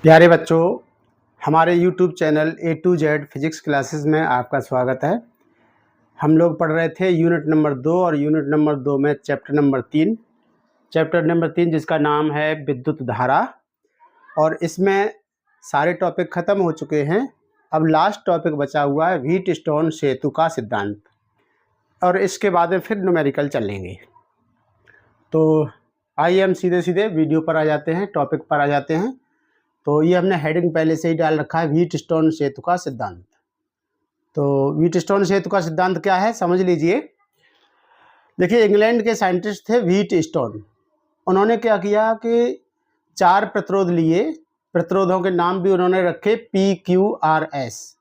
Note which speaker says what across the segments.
Speaker 1: प्यारे बच्चों, हमारे YouTube channel A to Z physics classes में आपका स्वागत है। हम लोग पढ़ रहे थे यूनिट नंबर 2 और यूनिट नंबर 2 में चैप्टर नंबर 3 जिसका नाम है विद्युत धारा। और इसमें सारे टॉपिक ख़त्म हो चुके हैं। अब लास्ट टॉपिक बचा हुआ है व्हीटस्टोन सेतु का सिद्धांत, और इसके बाद में फिर न्यूमेरिकल चलेंगे। तो आइए हम सीधे सीधे वीडियो पर आ जाते हैं, टॉपिक पर आ जाते हैं। तो ये हमने हेडिंग पहले से ही डाल रखा है, व्हीटस्टोन सेतु का सिद्धांत। तो व्हीटस्टोन सेतु का सिद्धांत क्या है, समझ लीजिए। देखिए, इंग्लैंड के साइंटिस्ट थे व्हीटस्टोन। उन्होंने क्या किया कि 4 प्रतिरोध लिए। प्रतिरोधों के नाम भी उन्होंने रखे PQRS,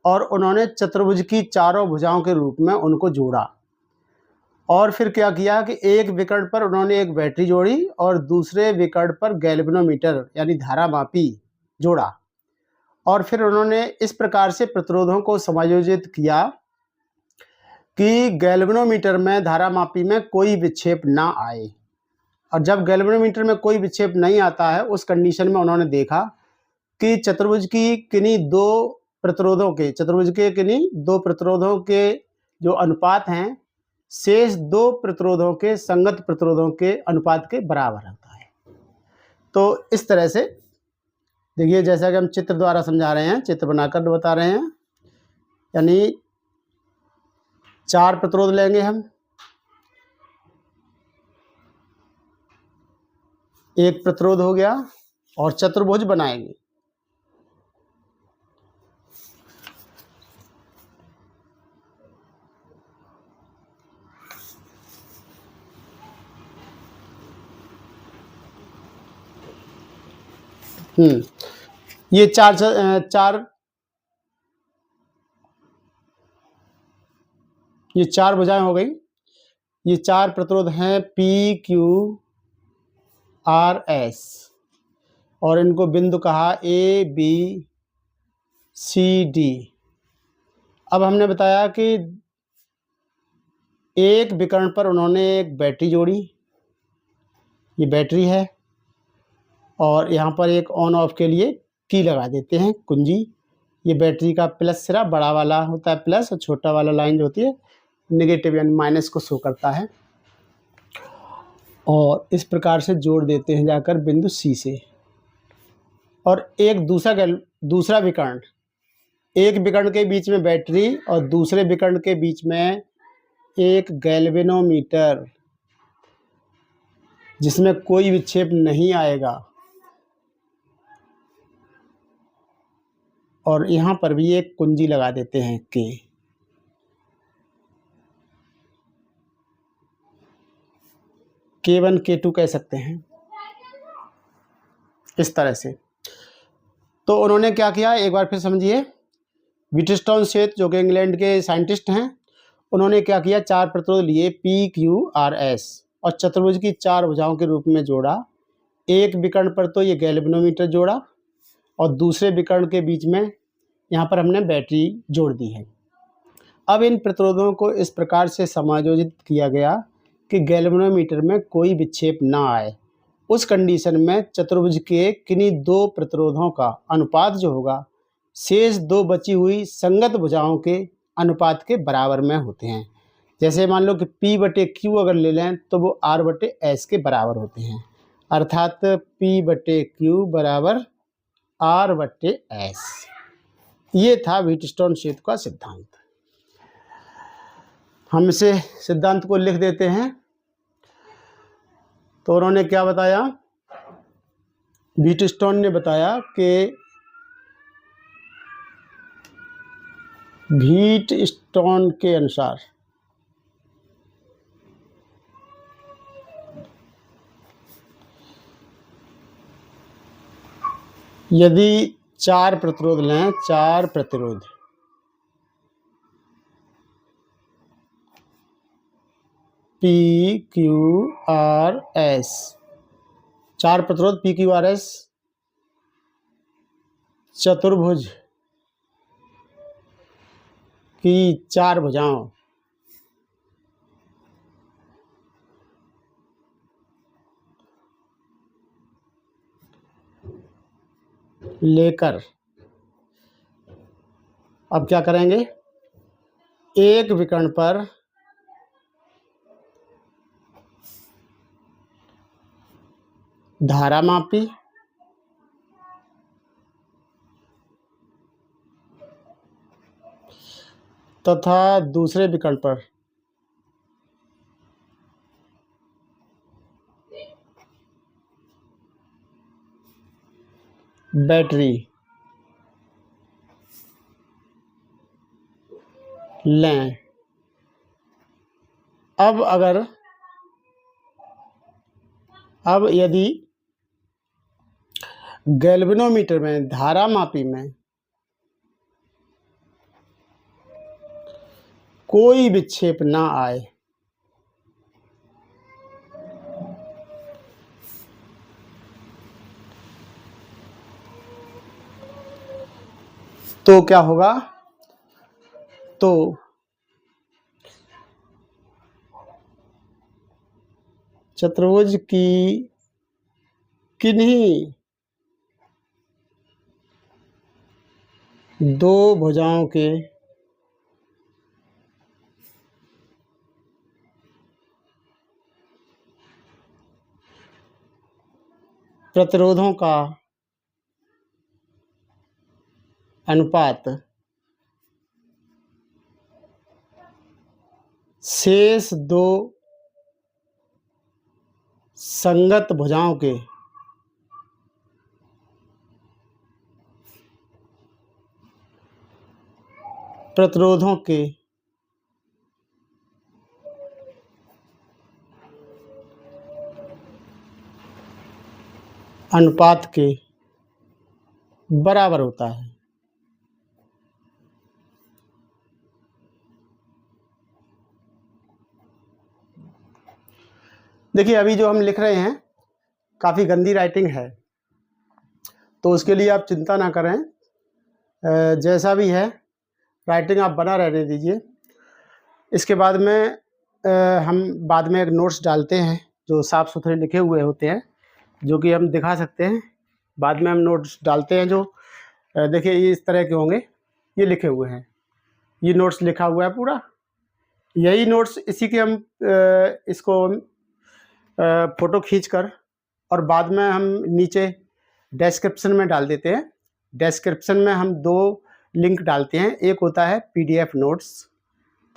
Speaker 1: और उन्होंने चतुर्भुज की चारों भुजाओं के रूप में उनको जोड़ा। और फिर क्या किया कि एक विकर्ण पर उन्होंने एक बैटरी जोड़ी और दूसरे विकर्ण पर गैल्वेनोमीटर यानी धारामापी जोड़ा। और फिर उन्होंने इस प्रकार से प्रतिरोधों को समायोजित किया कि गैल्वेनोमीटर में धारामापी में कोई विक्षेप ना आए। और जब गैल्वेनोमीटर में कोई विक्षेप नहीं आता है, उस कंडीशन में उन्होंने देखा कि चतुर्भुज के किन्हीं दो प्रतिरोधों के जो अनुपात हैं, शेष 2 प्रतिरोधों के संगत प्रतिरोधों के अनुपात के बराबर होता है। तो इस तरह से देखिए, जैसा कि हम चित्र द्वारा समझा रहे हैं, चित्र बनाकर बता रहे हैं। यानी 4 प्रतिरोध लेंगे हम, एक प्रतिरोध हो गया, और चतुर्भुज बनाएंगे। ये चार भुजाएं हो गई। ये 4 प्रतिरोध हैं PQRS, और इनको बिंदु कहा ABCD। अब हमने बताया कि एक विकर्ण पर उन्होंने एक बैटरी जोड़ी, ये बैटरी है, और यहाँ पर एक ऑन ऑफ के लिए की लगा देते हैं, कुंजी। ये बैटरी का प्लस सिरा बड़ा वाला होता है प्लस, और छोटा वाला लाइन जो होती है नेगेटिव यानी माइनस को शो करता है। और इस प्रकार से जोड़ देते हैं जाकर बिंदु C से। और एक दूसरा विकर्ण, एक विकर्ण के बीच में बैटरी और दूसरे विकर्ण के बीच में एक गैल्वेनोमीटर जिसमें कोई विक्षेप नहीं आएगा। और यहाँ पर भी एक कुंजी लगा देते हैं K1 K2 कह सकते हैं, इस तरह से। तो उन्होंने क्या किया, एक बार फिर समझिए। व्हीटस्टोन सेत जो कि इंग्लैंड के साइंटिस्ट हैं, उन्होंने क्या किया, 4 प्रतिरोध लिए PQRS और चतुर्भुज की 4 भुजाओं के रूप में जोड़ा। एक विकर्ण पर तो ये गैल्वेनोमीटर जोड़ा, और दूसरे विकर्ण के बीच में यहाँ पर हमने बैटरी जोड़ दी है। अब इन प्रतिरोधों को इस प्रकार से समायोजित किया गया कि गैल्वेनोमीटर में कोई विक्षेप ना आए। उस कंडीशन में चतुर्भुज के किन्हीं 2 प्रतिरोधों का अनुपात जो होगा, शेष 2 बची हुई संगत भुजाओं के अनुपात के बराबर में होते हैं। जैसे मान लो कि P/Q अगर ले लें तो वो R/S के बराबर होते हैं, अर्थात P/Q बराबर R/S। ये था व्हीटस्टोन सेतु का सिद्धांत। हम इसे सिद्धांत को लिख देते हैं। तो उन्होंने क्या बताया, व्हीटस्टोन ने बताया कि व्हीटस्टोन के अनुसार यदि 4 प्रतिरोध लें, 4 प्रतिरोध PQRS, 4 प्रतिरोध PQRS चतुर्भुज की 4 भुजाओं लेकर अब क्या करेंगे, एक विकर्ण पर धारा मापी तथा दूसरे विकर्ण पर बैटरी लें। अब यदि गैल्वेनोमीटर में धारा मापी में कोई विक्षेप ना आए तो क्या होगा, तो चतुर्भुज की किन्हीं दो भुजाओं के प्रतिरोधों का अनुपात शेष दो संगत भुजाओं के प्रतिरोधों के अनुपात के बराबर होता है। देखिए अभी जो हम लिख रहे हैं काफ़ी गंदी राइटिंग है, तो उसके लिए आप चिंता ना करें, जैसा भी है राइटिंग आप बना रहने दीजिए। इसके बाद में हम बाद में एक नोट्स डालते हैं जो साफ़ सुथरे लिखे हुए होते हैं, जो कि हम दिखा सकते हैं। बाद में हम नोट्स डालते हैं जो देखिए ये इस तरह के होंगे, ये लिखे हुए हैं, ये नोट्स लिखा हुआ है पूरा, यही नोट्स इसी के हम इसको फ़ोटो खींचकर और बाद में हम नीचे डिस्क्रिप्शन में डाल देते हैं। डिस्क्रिप्शन में हम दो लिंक डालते हैं, एक होता है PDF नोट्स,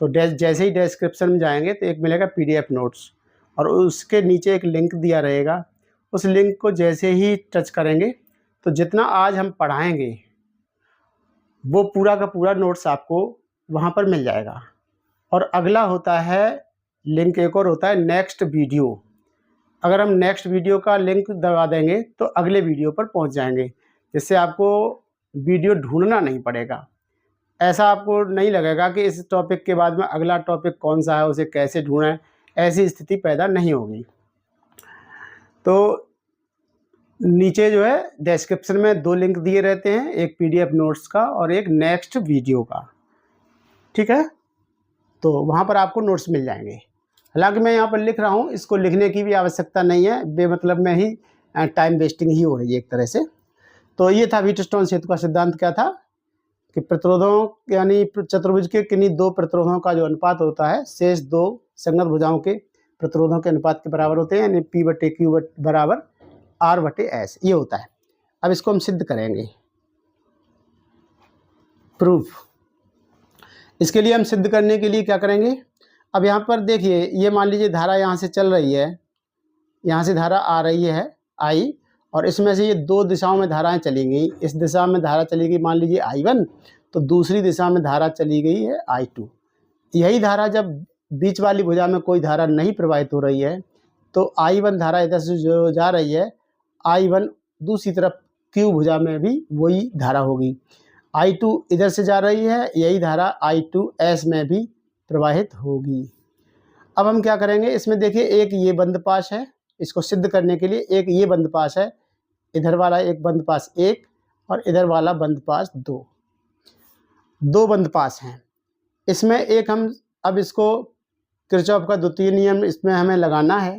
Speaker 1: तो जैसे ही डिस्क्रिप्शन में जाएंगे तो एक मिलेगा PDF नोट्स और उसके नीचे एक लिंक दिया रहेगा। उस लिंक को जैसे ही टच करेंगे तो जितना आज हम पढ़ाएंगे वो पूरा का पूरा नोट्स आपको वहाँ पर मिल जाएगा। और अगला होता है लिंक, एक और होता है नेक्स्ट वीडियो। अगर हम नेक्स्ट वीडियो का लिंक दबा देंगे तो अगले वीडियो पर पहुंच जाएंगे, जिससे आपको वीडियो ढूंढना नहीं पड़ेगा। ऐसा आपको नहीं लगेगा कि इस टॉपिक के बाद में अगला टॉपिक कौन सा है, उसे कैसे ढूंढें, ऐसी स्थिति पैदा नहीं होगी। तो नीचे जो है डिस्क्रिप्शन में दो लिंक दिए रहते हैं, एक PDF नोट्स का और एक नेक्स्ट वीडियो का, ठीक है। तो वहाँ पर आपको नोट्स मिल जाएंगे। हालांकि मैं यहाँ पर लिख रहा हूँ, इसको लिखने की भी आवश्यकता नहीं है, बेमतलब में ही टाइम वेस्टिंग ही हो रही है एक तरह से। तो ये था व्हीटस्टोन सेतु का सिद्धांत क्या था कि प्रतिरोधों यानी चतुर्भुज के किन्हीं दो प्रतिरोधों का जो अनुपात होता है शेष दो संगत भुजाओं के प्रतिरोधों के अनुपात के बराबर होते हैं, यानी P/Q बराबर R/S ये होता है। अब इसको हम सिद्ध करेंगे, प्रूफ। इसके लिए हम सिद्ध करने के लिए क्या करेंगे, अब यहाँ पर देखिए, ये मान लीजिए धारा यहाँ से चल रही है, यहाँ से धारा आ रही है I, और इसमें से ये दो दिशाओं में धाराएं चली गई। इस दिशा में धारा चली गई मान लीजिए I1, तो दूसरी दिशा में धारा चली गई है I2। यही धारा जब बीच वाली भुजा में कोई धारा नहीं प्रवाहित हो रही है तो I1 धारा इधर से जो जा रही है, I1 दूसरी तरफ Q भुजा में भी वही धारा होगी। I2 इधर से जा रही है, यही धारा I2S में भी प्रवाहित होगी। अब हम क्या करेंगे, इसमें देखिए एक ये बंद पाश है, इसको सिद्ध करने के लिए एक ये बंद पाश है, इधर वाला एक बंद पाश 1 और इधर वाला बंद पाश 2, दो बंद पाश हैं। इसमें एक हम अब इसको किरचॉफ का द्वितीय नियम इसमें हमें लगाना है।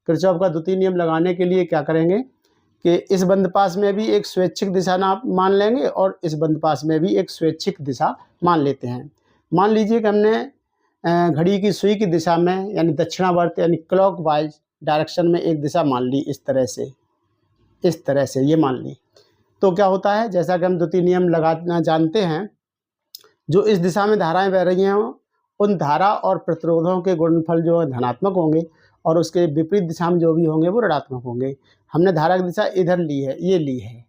Speaker 1: किरचॉफ का द्वितीय नियम लगाने के लिए क्या करेंगे कि इस बंदपास में भी एक स्वैच्छिक दिशा नाप मान लेंगे और इस बंदपास में भी एक स्वैच्छिक दिशा मान लेते हैं। मान लीजिए कि हमने घड़ी की सुई की दिशा में यानी दक्षिणावर्त यानी क्लॉकवाइज डायरेक्शन में एक दिशा मान ली, इस तरह से ये मान ली। तो क्या होता है, जैसा कि हम द्वितीय नियम लगाना जानते हैं, जो इस दिशा में धाराएं बह रही हैं उन धारा और प्रतिरोधों के गुणनफल जो है धनात्मक होंगे और उसके विपरीत दिशा में जो भी होंगे वो ऋणात्मक होंगे। हमने धारा की दिशा इधर ली है, ये ली है,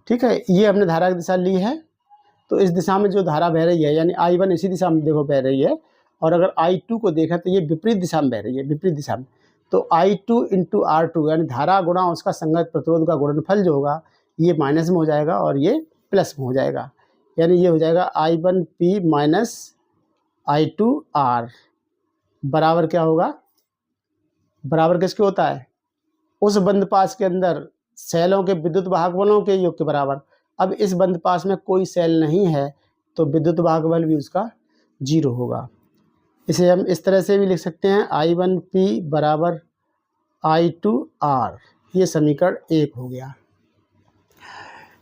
Speaker 1: ठीक है, ये हमने धारा की दिशा ली है। तो इस दिशा में जो धारा बह रही है यानी I1 इसी दिशा में देखो बह रही है, और अगर I2 को देखा तो ये विपरीत दिशा में बह रही है, विपरीत दिशा में। तो I2 इंटू R2 यानी धारा गुणा उसका संगत प्रतिरोध का गुणनफल जो होगा ये माइनस में हो जाएगा और ये प्लस में हो जाएगा, यानी ये हो जाएगा I1P माइनस I2R बराबर क्या होगा, बराबर किसके होता है, उस बंदपास के अंदर सेलों के विद्युत वाहक बलों के योग के बराबर। अब इस बंदपास में कोई सेल नहीं है तो विद्युत वाहक बल भी उसका 0 होगा। इसे हम इस तरह से भी लिख सकते हैं I1P बराबर I2R, ये समीकरण 1 हो गया।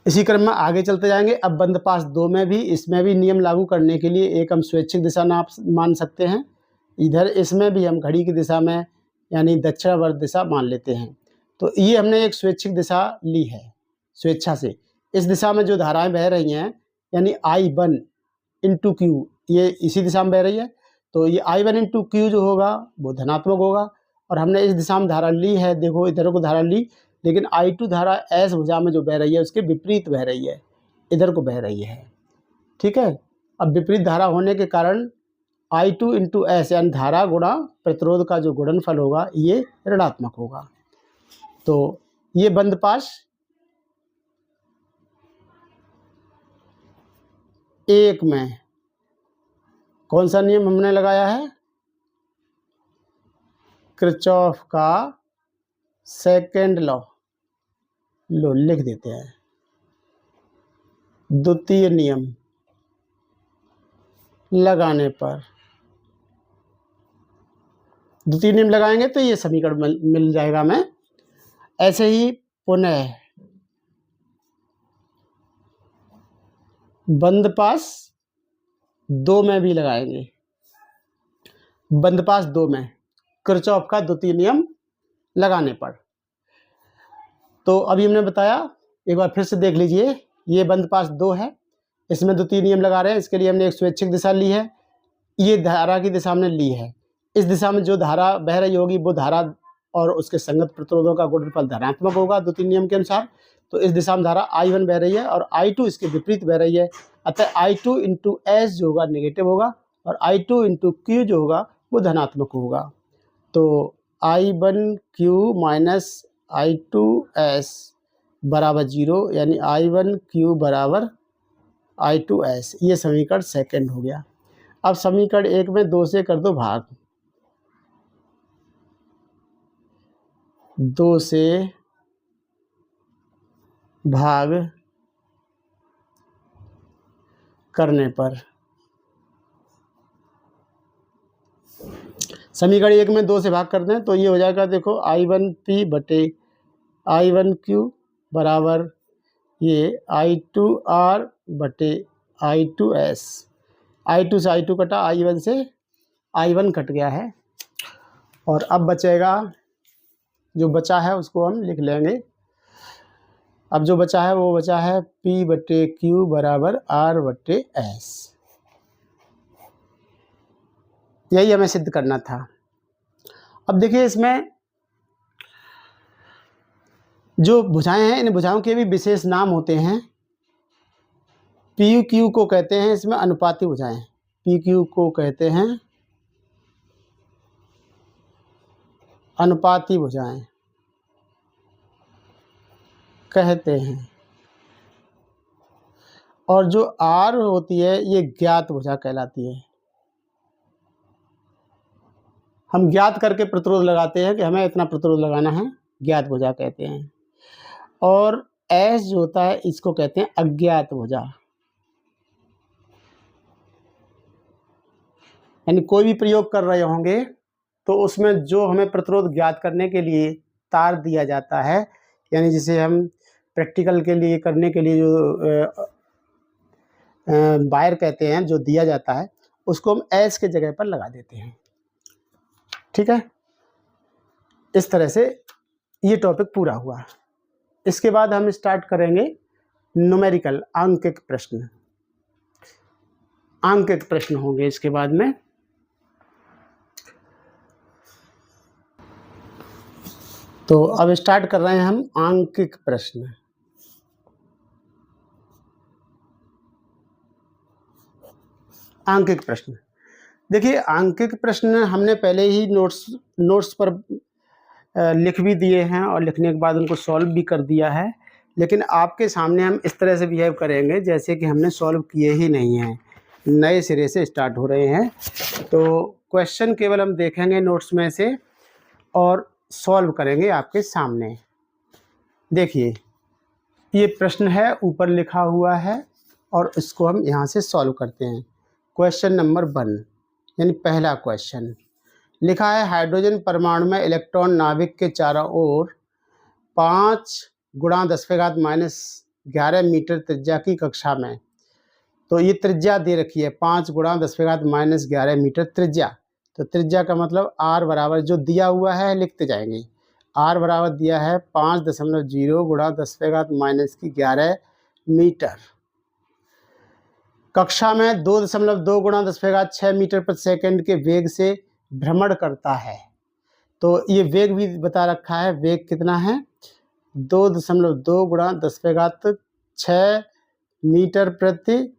Speaker 1: इसी क्रम में आगे चलते जाएंगे। अब बंदपास 2 में भी, इसमें भी नियम लागू करने के लिए एक हम स्वैच्छिक दिशा नाप मान सकते हैं। इधर इसमें भी हम घड़ी की दिशा में यानी दक्षिणावर्त दिशा मान लेते हैं। तो ये हमने एक स्वैच्छिक दिशा ली है, स्वेच्छा से। इस दिशा में जो धाराएं बह रही हैं यानी I1 इंटू क्यू, ये इसी दिशा में बह रही है, तो ये I1 इंटू क्यू जो होगा वो धनात्मक होगा। और हमने इस दिशा में धारा ली है, देखो इधर को धारा ली, लेकिन I2 धारा S भुजा में जो बह रही है उसके विपरीत बह रही है, इधर को बह रही है, ठीक है। अब विपरीत धारा होने के कारण I2 इंटू S यानी धारा गुणा प्रतिरोध का जो गुणनफल होगा ये ऋणात्मक होगा। तो ये बंदपास 1 में कौन सा नियम हमने लगाया है, किरचॉफ का सेकेंड लॉ लिख देते हैं। द्वितीय नियम लगाने पर, द्वितीय नियम लगाएंगे तो ये समीकरण मिल जाएगा हमें। ऐसे ही पुनः बंदपास 2 में भी लगाएंगे। बंदपास 2 में किरचॉफ का द्वितीय नियम लगाने पर, तो अभी हमने बताया, एक बार फिर से देख लीजिए। ये बंदपास 2 है, इसमें द्वितीय नियम लगा रहे हैं। इसके लिए हमने एक स्वैच्छिक दिशा ली है, ये धारा की दिशा हमने ली है। इस दिशा में जो धारा बह रही होगी वो धारा और उसके संगत प्रतिरोधों का गुणनफल धनात्मक होगा द्वितीय नियम के अनुसार। तो इस दिशा में धारा I1 बह रही है और I2 इसके विपरीत बह रही है, अतः I2 इंटू S जो होगा नेगेटिव होगा और I2 इंटू Q जो होगा वो धनात्मक होगा। तो I1Q माइनस I2S बराबर 0 यानी I1Q बराबर I2S, ये समीकरण सेकंड हो गया। अब समीकरण 1 में 2 से कर दो भाग, 2 से भाग करने पर समीकरण 1 में 2 से भाग कर दें तो ये हो जाएगा, देखो I1P बटे I1Q बराबर ये I2R बटे I2S। I2 से I2 कटा, I1 से I1 कट गया है। और अब बचेगा, जो बचा है उसको हम लिख लेंगे। अब जो बचा है वो बचा है P बटे Q बराबर R बटे S। यही हमें सिद्ध करना था। अब देखिए इसमें जो भुजाएं हैं, इन भुजाओं के भी विशेष नाम होते हैं। PQ को कहते हैं इसमें अनुपाती भुजाएं, PQ को कहते हैं अनुपाती भुजाएं कहते हैं। और जो R होती है ये ज्ञात भुजा कहलाती है। हम ज्ञात करके प्रतिरोध लगाते हैं कि हमें इतना प्रतिरोध लगाना है, ज्ञात भुजा कहते हैं। और S जो होता है इसको कहते हैं अज्ञात भुजा। यानी कोई भी प्रयोग कर रहे होंगे तो उसमें जो हमें प्रतिरोध ज्ञात करने के लिए तार दिया जाता है यानी जिसे हम प्रैक्टिकल के लिए करने के लिए जो वायर कहते हैं, जो दिया जाता है, उसको हम एस के जगह पर लगा देते हैं। ठीक है, इस तरह से ये टॉपिक पूरा हुआ। इसके बाद हम स्टार्ट करेंगे न्यूमेरिकल, अंकित प्रश्न। अंकित प्रश्न होंगे इसके बाद में। तो अब स्टार्ट कर रहे हैं हम अंकित प्रश्न। अंकित प्रश्न, देखिए अंकित प्रश्न हमने पहले ही नोट्स पर लिख भी दिए हैं और लिखने के बाद उनको सॉल्व भी कर दिया है, लेकिन आपके सामने हम इस तरह से बिहेव करेंगे जैसे कि हमने सॉल्व किए ही नहीं हैं, नए सिरे से स्टार्ट हो रहे हैं। तो क्वेश्चन केवल हम देखेंगे नोट्स में से और सॉल्व करेंगे आपके सामने। देखिए ये प्रश्न है, ऊपर लिखा हुआ है और इसको हम यहाँ से सॉल्व करते हैं। क्वेश्चन नंबर 1 यानी पहला क्वेश्चन लिखा है, हाइड्रोजन परमाणु में इलेक्ट्रॉन नाभिक के चारों ओर 5 × 10⁻⁻11 मीटर त्रिज्या की कक्षा में, तो ये त्रिज्या दे रखी है 5 × 10⁻⁻11 मीटर त्रिज्या। तो त्रिज्या का मतलब r बराबर जो दिया हुआ है लिखते जाएंगे। r बराबर दिया है 5.0 × 10⁻11 मीटर। कक्षा में 2.2 × 10⁻6 मीटर प्रति सेकंड के वेग से भ्रमण करता है। तो ये वेग भी बता रखा है, वेग कितना है 2.2 × 10⁻6 मीटर प्रति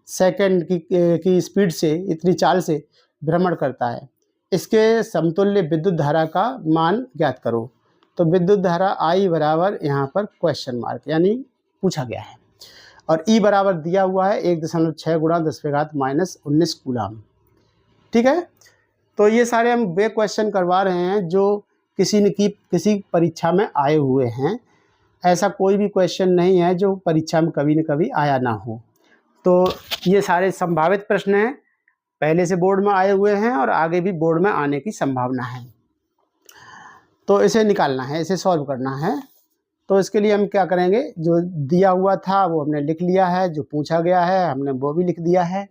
Speaker 1: सेकंड की स्पीड से, इतनी चाल से भ्रमण करता है। इसके समतुल्य विद्युत धारा का मान ज्ञात करो। तो विद्युत धारा I बराबर यहाँ पर क्वेश्चन मार्क यानी पूछा गया है, और E बराबर दिया हुआ है 1.6 × 10⁻19 कूलम। ठीक है, तो ये सारे हम वे क्वेश्चन करवा रहे हैं जो किसी परीक्षा में आए हुए हैं। ऐसा कोई भी क्वेश्चन नहीं है जो परीक्षा में कभी न कभी आया ना हो। तो ये सारे संभावित प्रश्न हैं, पहले से बोर्ड में आए हुए हैं और आगे भी बोर्ड में आने की संभावना है। तो इसे निकालना है, इसे सॉल्व करना है। तो इसके लिए हम क्या करेंगे, जो दिया हुआ था वो हमने लिख लिया है, जो पूछा गया है हमने वो भी लिख दिया है।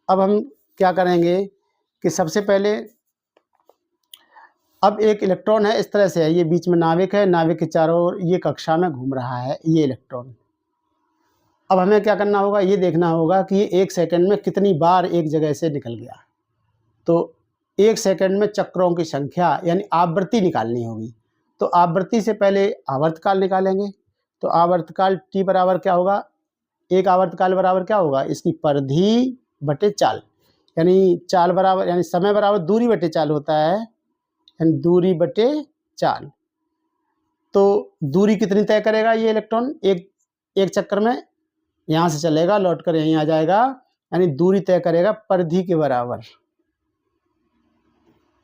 Speaker 1: अब हम क्या करेंगे कि सबसे पहले अब एक इलेक्ट्रॉन है, इस तरह से है, ये बीच में नाविक है, नाविक के चारों ओर ये कक्षा में घूम रहा है ये इलेक्ट्रॉन। अब हमें क्या करना होगा, ये देखना होगा कि ये 1 सेकंड में कितनी बार एक जगह से निकल गया। तो 1 सेकंड में चक्रों की संख्या यानी आवृत्ति निकालनी होगी। तो आवृत्ति से पहले आवर्तकाल निकालेंगे। तो आवर्तकाल T बराबर क्या होगा, एक आवर्तकाल बराबर क्या होगा, इसकी परिधि बटे चाल, यानी चाल बराबर यानी समय बराबर दूरी बटे चाल होता है, यानी दूरी बटे चाल। तो दूरी कितनी तय करेगा ये इलेक्ट्रॉन, एक चक्कर में यहाँ से चलेगा लौट कर यहीं आ जाएगा, यानी दूरी तय करेगा परिधि के बराबर,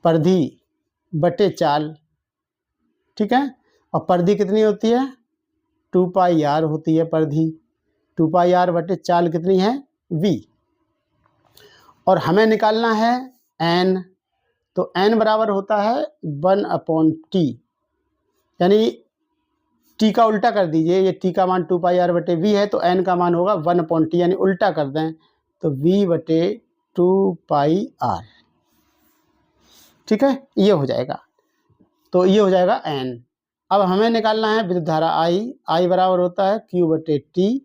Speaker 1: परिधि बटे चाल। ठीक है, और परिधि कितनी होती है 2πr होती है परिधि, 2πr बटे चाल कितनी है v। और हमें निकालना है n, तो n बराबर होता है 1/t, यानी t का उल्टा कर दीजिए, ये t का मान 2πr बटे v है, तो n का मान होगा 1/t, यानी उल्टा कर दें तो v बटे 2πr। ठीक है, ये हो जाएगा, तो ये हो जाएगा n। अब हमें निकालना है विद्युत धारा I बराबर होता है q बटे t,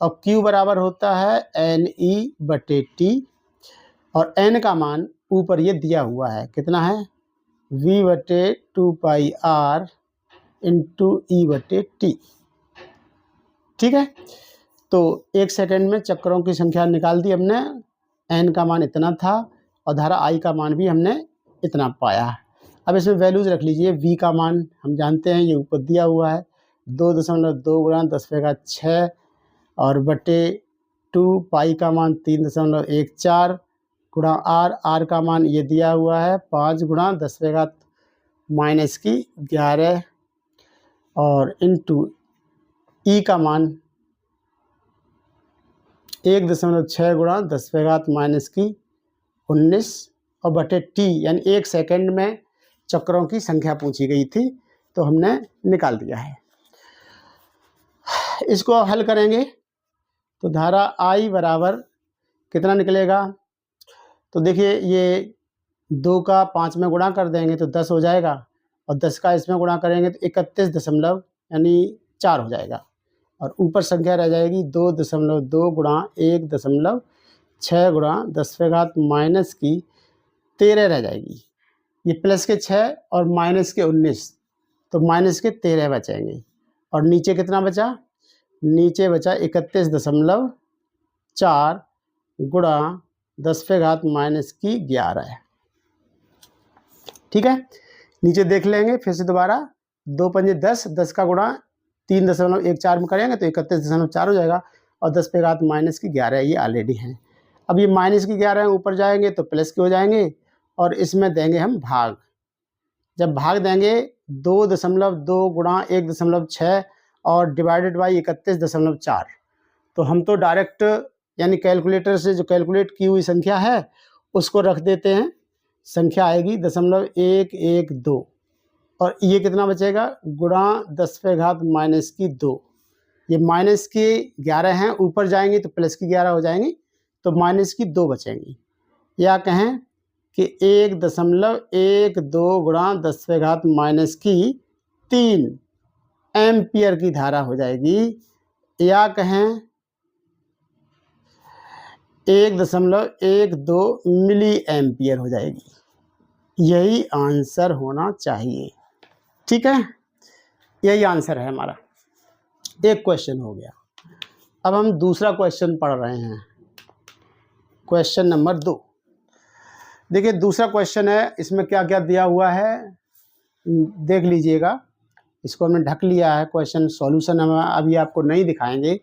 Speaker 1: और q बराबर होता है ne बटे t, और n का मान ऊपर ये दिया हुआ है कितना है v बटे 2πr इंटू e बटे t। ठीक है, तो 1 सेकंड में चक्रों की संख्या निकाल दी हमने, n का मान इतना था और धारा I का मान भी हमने इतना पाया। अब इसमें वैल्यूज रख लीजिए, v का मान हम जानते हैं, ये ऊपर दिया हुआ है 2.2 × 10⁻6 और बटे 2, पाई का मान 3.14 गुणा r का मान ये दिया हुआ है 5 × 10⁻11 और इंटू ई का मान 1.6 × 10⁻19 और बटे टी, यानी 1 सेकंड में चक्रों की संख्या पूछी गई थी, तो हमने निकाल दिया है। इसको हल करेंगे तो धारा I बराबर कितना निकलेगा, तो देखिए ये 2 का 5 में गुणा कर देंगे तो 10 हो जाएगा, और 10 का इसमें गुणा करेंगे तो 31 दशमलव यानी 4 हो जाएगा, और ऊपर संख्या रह जाएगी 2.2 गुणा 1.6 गुणा 10⁻⁻13 रह जाएगी। ये प्लस के 6 और माइनस के 19, तो माइनस के 13 बचेंगे, और नीचे कितना बचा, नीचे बचा 31.4 गुणा 10⁻⁻11। ठीक है, नीचे देख लेंगे फिर से दोबारा, 2 पंजे 10, 10 का गुणा 3.14 में करेंगे तो 31.4 हो जाएगा, और 10⁻⁻11 ये ऑलरेडी हैं। अब ये माइनस की 11 ऊपर जाएंगे तो प्लस के हो जाएंगे, और इसमें देंगे हम भाग। जब भाग देंगे 2.2 गुणा 1.6 और डिवाइडेड बाई 31.4, तो हम तो डायरेक्ट यानी कैलकुलेटर से जो कैलकुलेट की हुई संख्या है उसको रख देते हैं, संख्या आएगी 0.112, और ये कितना बचेगा गुणा 10⁻⁻2। ये माइनस की 11 हैं, ऊपर जाएंगी तो प्लस की 11 हो जाएंगी, तो माइनस की 2 बचेंगी, या कहें कि 1.12 गुणा 10⁻⁻3 एम्पियर की धारा हो जाएगी, या कहें 1.12 मिली एम्पियर हो जाएगी। यही आंसर होना चाहिए। ठीक है, यही आंसर है हमारा। एक क्वेश्चन हो गया। अब हम दूसरा क्वेश्चन पढ़ रहे हैं, क्वेश्चन नंबर 2। देखिए दूसरा क्वेश्चन है, इसमें क्या क्या दिया हुआ है देख लीजिएगा। इसको हमने ढक लिया है, क्वेश्चन सॉल्यूशन हम अभी आपको नहीं दिखाएंगे।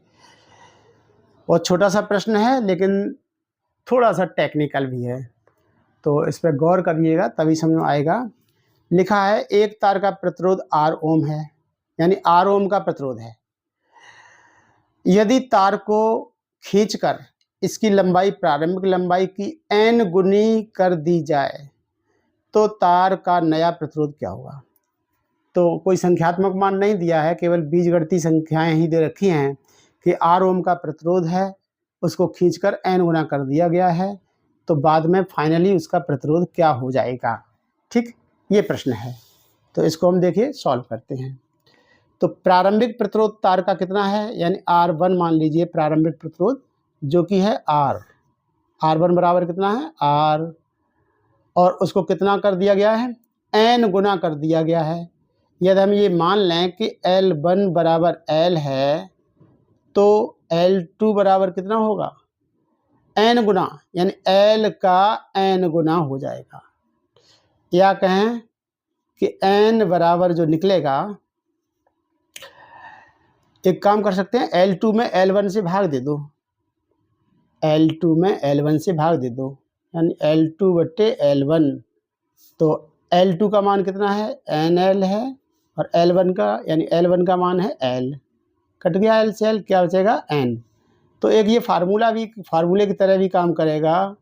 Speaker 1: बहुत छोटा सा प्रश्न है लेकिन थोड़ा सा टेक्निकल भी है, तो इस पर गौर करिएगा तभी समझ में आएगा। लिखा है एक तार का प्रतिरोध R ओम है, यानी R ओम का प्रतिरोध है। यदि तार को खींचकर इसकी लंबाई प्रारंभिक लंबाई की n गुनी कर दी जाए तो तार का नया प्रतिरोध क्या होगा। तो कोई संख्यात्मक मान नहीं दिया है, केवल बीजगणितीय संख्याएं ही दे रखी हैं कि R ओम का प्रतिरोध है, उसको खींचकर n गुना कर दिया गया है, तो बाद में फाइनली उसका प्रतिरोध क्या हो जाएगा। ठीक, ये प्रश्न है, तो इसको हम देखिए सॉल्व करते हैं। तो प्रारंभिक प्रतिरोध तार का कितना है, यानी R1 मान लीजिए प्रारंभिक प्रतिरोध, जो कि है R1 बराबर कितना है R, और उसको कितना कर दिया गया है n गुना कर दिया गया है। यदि हम ये मान लें कि L1 बराबर L है तो L2 बराबर कितना होगा n गुना, यानी L का n गुना हो जाएगा, या कहें कि n बराबर जो निकलेगा, एक काम कर सकते हैं L2 में L1 से भाग दे दो, L2 में L1 से भाग दे दो, यानी L2/L1, तो L2 का मान कितना है NL है, और L1 का यानी L1 का मान है L, कट गया L से L, क्या बचेगा N। तो एक ये फार्मूले की तरह भी काम करेगा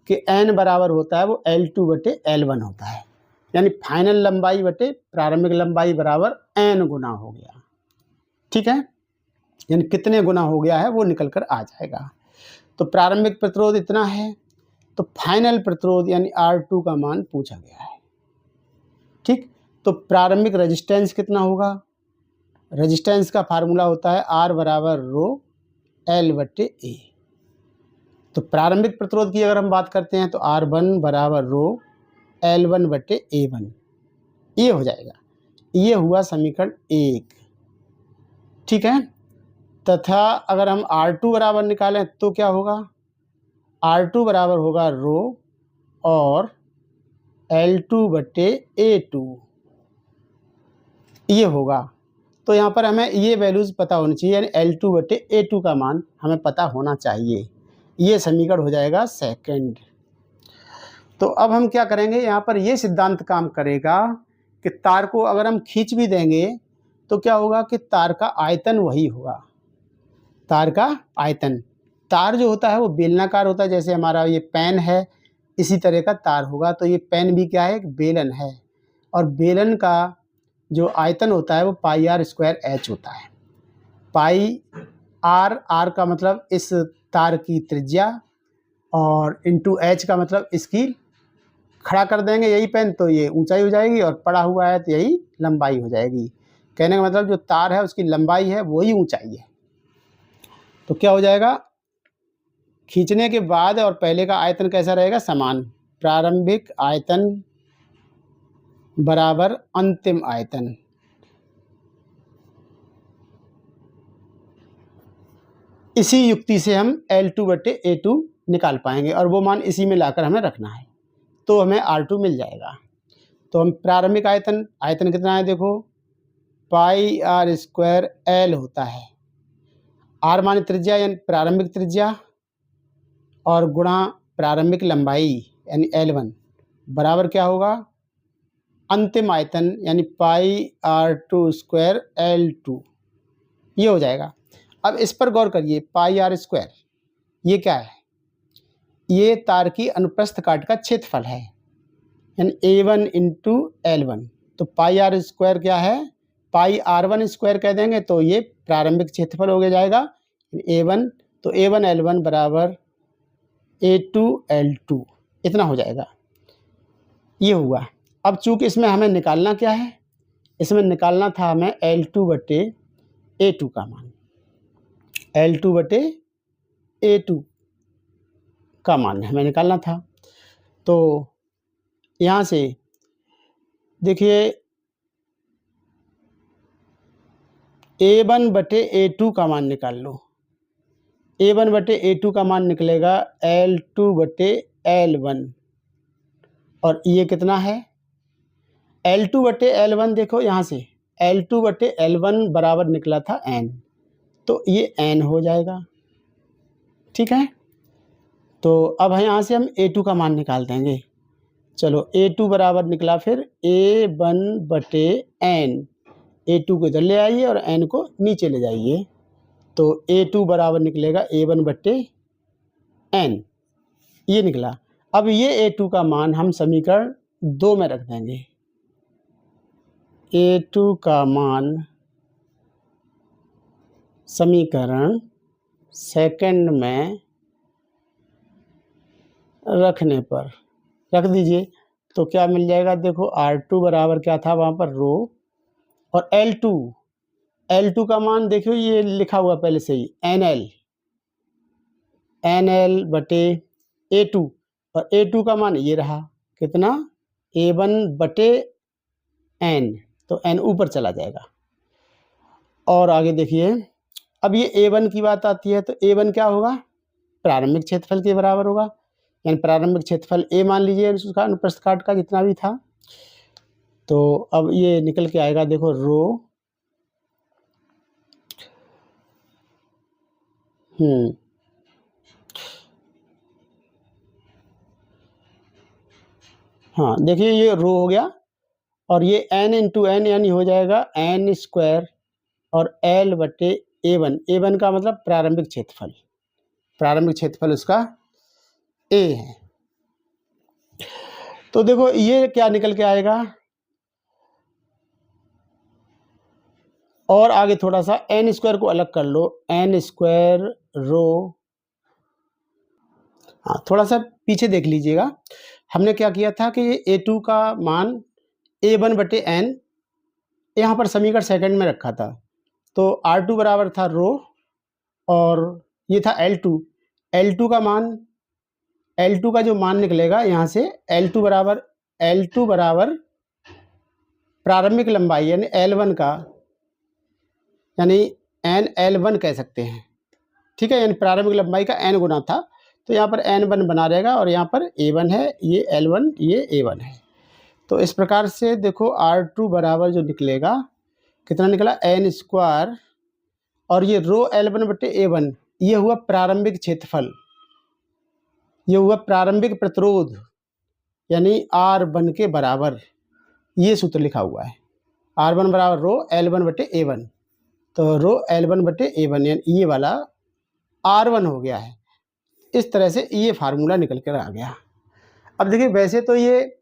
Speaker 1: कि N बराबर होता है वो L2/L1 होता है, यानी फाइनल लंबाई बटे प्रारंभिक लंबाई बराबर N गुना हो गया। ठीक है, यानी कितने गुना हो गया है वो निकल कर आ जाएगा। तो प्रारंभिक प्रतिरोध इतना है, तो फाइनल प्रतिरोध यानी R2 का मान पूछा गया है। ठीक, तो प्रारंभिक रेजिस्टेंस कितना होगा, रेजिस्टेंस का फार्मूला होता है R बराबर रो L/A। तो प्रारंभिक प्रतिरोध की अगर हम बात करते हैं तो R1 बराबर रो L1/A1, ये हो जाएगा। ये हुआ समीकरण 1। ठीक है, तथा अगर हम R2 बराबर निकालें तो क्या होगा, R2 बराबर होगा रो और L2/A2, ये होगा। तो यहाँ पर हमें ये वैल्यूज़ पता होनी चाहिए, यानी L2/A2 का मान हमें पता होना चाहिए। ये समीकरण हो जाएगा सेकंड। तो अब हम क्या करेंगे, यहाँ पर ये सिद्धांत काम करेगा कि तार को अगर हम खींच भी देंगे तो क्या होगा कि तार का आयतन वही होगा, तार का आयतन। तार जो होता है वो बेलनाकार होता है, जैसे हमारा ये पेन है इसी तरह का तार होगा। तो ये पेन भी क्या है, एक बेलन है, और बेलन का जो आयतन होता है वो πr² h होता है। पाई आर, आर का मतलब इस तार की त्रिज्या, और इंटू एच का मतलब इसकी, खड़ा कर देंगे यही पेन तो ये ऊंचाई हो जाएगी, और पड़ा हुआ है तो यही लंबाई हो जाएगी। कहने का मतलब जो तार है उसकी लंबाई है वही ऊंचाई है। तो क्या हो जाएगा, खींचने के बाद और पहले का आयतन कैसा रहेगा, समान। प्रारंभिक आयतन बराबर अंतिम आयतन। इसी युक्ति से हम L2/A2 निकाल पाएंगे, और वो मान इसी में लाकर हमें रखना है, तो हमें R2 मिल जाएगा। तो हम प्रारंभिक आयतन, आयतन कितना है देखो, पाई आर स्क्वायर L होता है। आर मानी त्रिज्या यानी प्रारंभिक त्रिज्या, और गुणा प्रारंभिक लंबाई यानी L1 बराबर क्या होगा, अंतिम आयतन यानी पाई R2 स्क्वायर L2, ये हो जाएगा। अब इस पर गौर करिए, पाई आर स्क्वायर ये क्या है, ये तार की अनुप्रस्थ काट का क्षेत्रफल है, यानी A1 इंटू L1। तो पाई आर स्क्वायर क्या है, पाई R1 स्क्वायर कह देंगे तो ये प्रारंभिक क्षेत्रफल हो जाएगा A1, तो A1 L1 बराबर A2 L2, इतना हो जाएगा। ये हुआ। अब चूंकि इसमें हमें निकालना क्या है, इसमें निकालना था हमें L2/A2 का मान, L2/A2 का मान हमें निकालना था। तो यहाँ से देखिए A1/A2 का मान निकाल लो। A1/A2 का मान निकलेगा L2/L1, और ये कितना है, L2/L1 देखो यहाँ से L2/L1 बराबर निकला था N, तो ये N हो जाएगा, ठीक है। तो अब यहाँ से हम A2 का मान निकाल देंगे। चलो A2 बराबर निकला फिर A1/N, A2 को इधर ले आइए और N को नीचे ले जाइए, तो A2 बराबर निकलेगा A1/N, ये निकला। अब ये A2 का मान हम समीकरण 2 में रख देंगे। A2 का मान समीकरण सेकंड में रखने पर रख दीजिए, तो क्या मिल जाएगा देखो, R2 बराबर क्या था वहाँ पर रो, और L2 का मान देखियो ये लिखा हुआ पहले से ही NL/A2, और A2 का मान ये रहा कितना, A1/N, तो N ऊपर चला जाएगा। और आगे देखिए, अब ये A1 की बात आती है, तो A1 क्या होगा, प्रारंभिक क्षेत्रफल के बराबर होगा, यानी प्रारंभिक क्षेत्रफल A मान लीजिए उसका अनुप्रस्थ काट का जितना भी था। तो अब ये निकल के आएगा देखो रो, हाँ देखिए ये रो हो गया, और ये N इंटू N यानी हो जाएगा N स्क्वायर, और L/A1, A1 का मतलब प्रारंभिक क्षेत्रफल, प्रारंभिक क्षेत्रफल उसका A है। तो देखो ये क्या निकल के आएगा, और आगे थोड़ा सा N स्क्वायर को अलग कर लो, N स्क्वायर रो, हाँ थोड़ा सा पीछे देख लीजिएगा, हमने क्या किया था कि ये A2 का मान A1/N यहाँ पर समीकरण सेकंड में रखा था, तो R2 बराबर था रो, और ये था L2 का मान, L2 का जो मान निकलेगा यहाँ से L2 बराबर प्रारंभिक लंबाई यानी L1 का, यानी NL1 कह सकते हैं, ठीक है, यानी प्रारंभिक लंबाई का N गुना था, तो यहाँ पर N1 बना रहेगा, और यहाँ पर A1 है, ये L1 ये A1 है। तो इस प्रकार से देखो R2 बराबर जो निकलेगा कितना निकला, N स्क्वायर, और ये रो L1/A1 ये हुआ प्रारंभिक क्षेत्रफल, ये हुआ प्रारंभिक प्रतिरोध यानी R1 के बराबर, ये सूत्र लिखा हुआ है, R1 बराबर रो L1/A1, तो रो L1/A1 यानी ये वाला R1 हो गया है। इस तरह से ये फार्मूला निकल कर आ गया। अब देखिए वैसे तो ये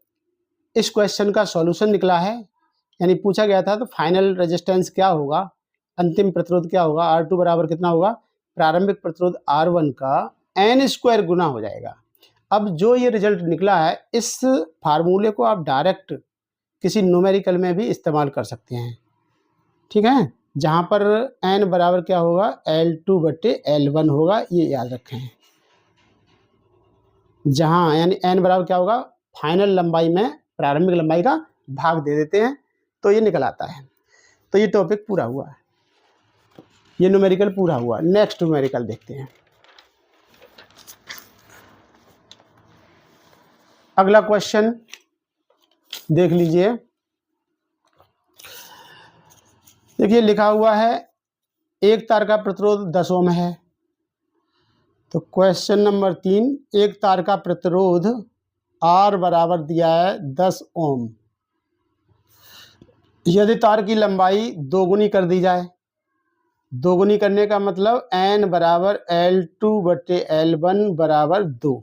Speaker 1: इस क्वेश्चन का सॉल्यूशन निकला है, यानी पूछा गया था तो फाइनल रेजिस्टेंस क्या होगा अंतिम प्रतिरोध क्या होगा, R2 बराबर कितना होगा, प्रारंभिक प्रतिरोध R1 का n स्क्वायर गुना हो जाएगा। अब जो ये रिजल्ट निकला है, इस फार्मूले को आप डायरेक्ट किसी न्यूमेरिकल में भी इस्तेमाल कर सकते हैं, ठीक है, जहाँ पर n बराबर क्या होगा, L2/L1 होगा, ये याद रखें। जहाँ यानी n बराबर क्या होगा, फाइनल लंबाई में प्रारंभिक लंबाई का भाग दे देते हैं तो ये निकल आता है। तो ये टॉपिक पूरा हुआ, ये न्यूमेरिकल पूरा हुआ। नेक्स्ट न्यूमेरिकल देखते हैं। अगला क्वेश्चन देख लीजिए। देखिए लिखा हुआ है एक तार का प्रतिरोध 10 ओम है। तो क्वेश्चन नंबर 3, एक तार का प्रतिरोध R बराबर दिया है 10 ओम। यदि तार की लंबाई दोगुनी कर दी जाए, दोगुनी करने का मतलब n बराबर L2/L1 बराबर 2।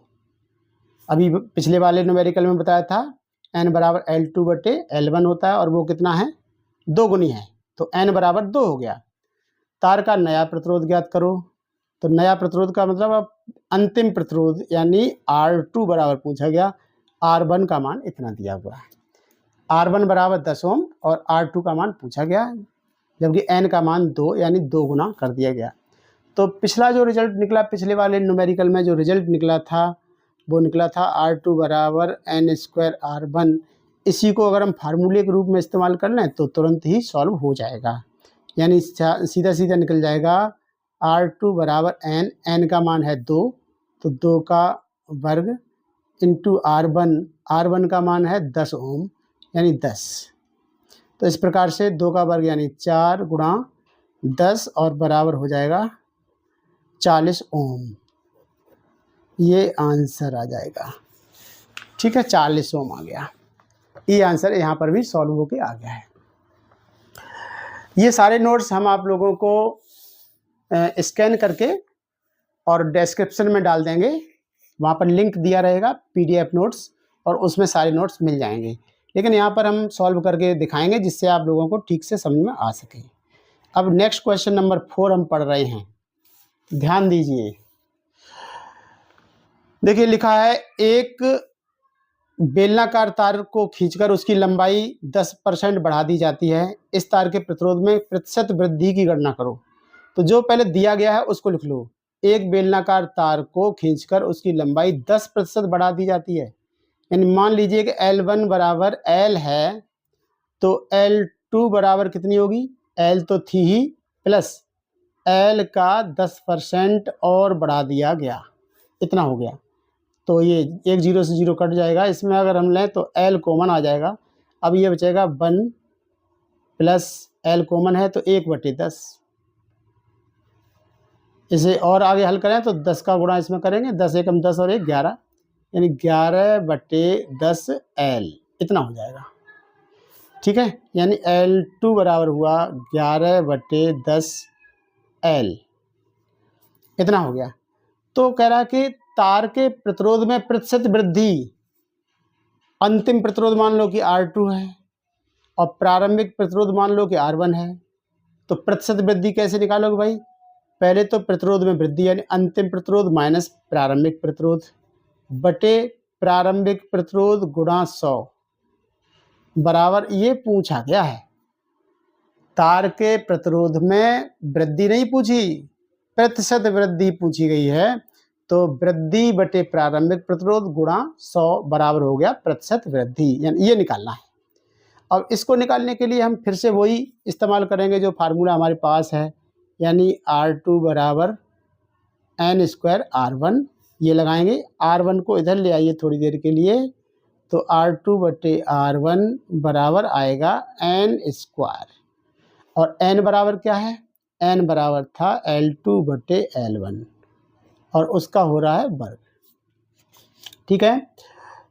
Speaker 1: अभी पिछले वाले न्यूमेरिकल में बताया था n बराबर L2/L1 होता है और वो कितना है, दोगुनी है, तो n बराबर 2 हो गया। तार का नया प्रतिरोध ज्ञात करो। तो नया प्रतिरोध का मतलब अब अंतिम प्रतिरोध यानी R2 बराबर पूछा गया, R1 का मान इतना दिया हुआ है, R1 बराबर 10 ओम और R2 का मान पूछा गया, जबकि n का मान 2 यानी 2 गुना कर दिया गया। तो पिछला जो रिजल्ट निकला, पिछले वाले न्यूमेरिकल में जो रिजल्ट निकला था वो निकला था R2 बराबर n² R1। इसी को अगर हम फार्मूले के रूप में इस्तेमाल कर लें तो तुरंत ही सॉल्व हो जाएगा, यानी सीधा सीधा निकल जाएगा R2 बराबर n का मान है 2, तो 2 का वर्ग इंटू R1 का मान है 10 ओम यानी 10। तो इस प्रकार से 2 का वर्ग यानी 4 गुणा 10 और बराबर हो जाएगा 40 ओम। ये आंसर आ जाएगा, ठीक है, 40 ओम आ गया। ये आंसर यहाँ पर भी सॉल्व होके आ गया है। ये सारे नोट्स हम आप लोगों को स्कैन करके और डिस्क्रिप्शन में डाल देंगे, वहाँ पर लिंक दिया रहेगा PDF नोट्स, और उसमें सारे नोट्स मिल जाएंगे। लेकिन यहाँ पर हम सॉल्व करके दिखाएंगे जिससे आप लोगों को ठीक से समझ में आ सके। अब नेक्स्ट क्वेश्चन नंबर 4 हम पढ़ रहे हैं, ध्यान दीजिए। देखिए लिखा है एक बेलनाकार तार को खींचकर उसकी लंबाई 10% बढ़ा दी जाती है। इस तार के प्रतिरोध में प्रतिशत वृद्धि की गणना करो। तो जो पहले दिया गया है उसको लिख लो। एक बेलनाकार तार को खींचकर उसकी लंबाई 10% बढ़ा दी जाती है, यानी मान लीजिए कि L1 बराबर L है, तो L2 बराबर कितनी होगी, L तो थी ही, प्लस L का 10% और बढ़ा दिया गया, इतना हो गया। तो ये एक 0 से 0 कट जाएगा, इसमें अगर हम लें तो L कॉमन आ जाएगा। अब ये बचेगा 1 प्लस L कॉमन है तो 1/10। इसे और आगे हल करें तो 10 का गुणा इसमें करेंगे, 10 एकम 10 और 1 11, यानी 11/10 L इतना हो जाएगा, ठीक है। यानी L2 बराबर हुआ 11/10 L, इतना हो गया। तो कह रहा है कि तार के प्रतिरोध में प्रतिशत वृद्धि, अंतिम प्रतिरोध मान लो कि R2 है और प्रारंभिक प्रतिरोध मान लो कि R1 है। तो प्रतिशत वृद्धि कैसे निकालोगे भाई, पहले तो प्रतिरोध में वृद्धि यानी अंतिम प्रतिरोध माइनस प्रारंभिक प्रतिरोध बटे प्रारंभिक प्रतिरोध गुणा 100 बराबर, ये पूछा गया है। तार के प्रतिरोध में वृद्धि नहीं पूछी, प्रतिशत वृद्धि पूछी गई है। तो वृद्धि बटे प्रारंभिक प्रतिरोध गुणा 100 बराबर हो गया प्रतिशत वृद्धि, यानी ये निकालना है। अब इसको निकालने के लिए हम फिर से वही इस्तेमाल करेंगे जो फार्मूला हमारे पास है, यानी R2 बराबर n² R1, ये लगाएंगे। R1 को इधर ले आइए थोड़ी देर के लिए, तो R2 बटे R1 बराबर आएगा n², और n बराबर क्या है, n बराबर था L2 बटे L1 और उसका हो रहा है वर्ग, ठीक है।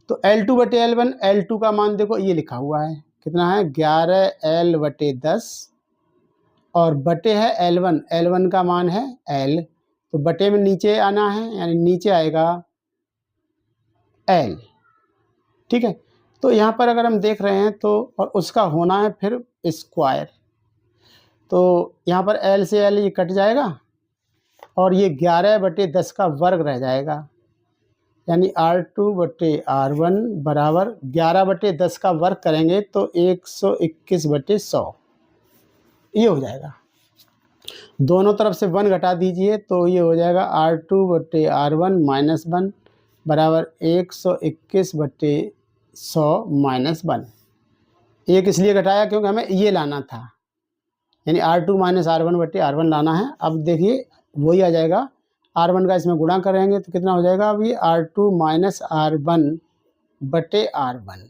Speaker 1: तो L2 बटे L1, L2 का मान देखो ये लिखा हुआ है कितना है 11L/10 और बटे है L1, L1 का मान है L, तो बटे में नीचे आना है यानी नीचे आएगा L, ठीक है। तो यहाँ पर अगर हम देख रहे हैं तो और उसका होना है फिर स्क्वायर, तो यहाँ पर L से L ये कट जाएगा और ये 11/10 का वर्ग रह जाएगा, यानी R2/R1 बराबर 11/10 का वर्ग करेंगे तो 121/100 ये हो जाएगा। दोनों तरफ से 1 घटा दीजिए तो ये हो जाएगा R2/R1 माइनस 1 बराबर 121/100 माइनस 1। एक इसलिए घटाया क्योंकि हमें ये लाना था, यानी R2 माइनस R1/R1 लाना है। अब देखिए वही आ जाएगा, R1 का इसमें गुणा करेंगे तो कितना हो जाएगा, अब ये R2 माइनस R1/R1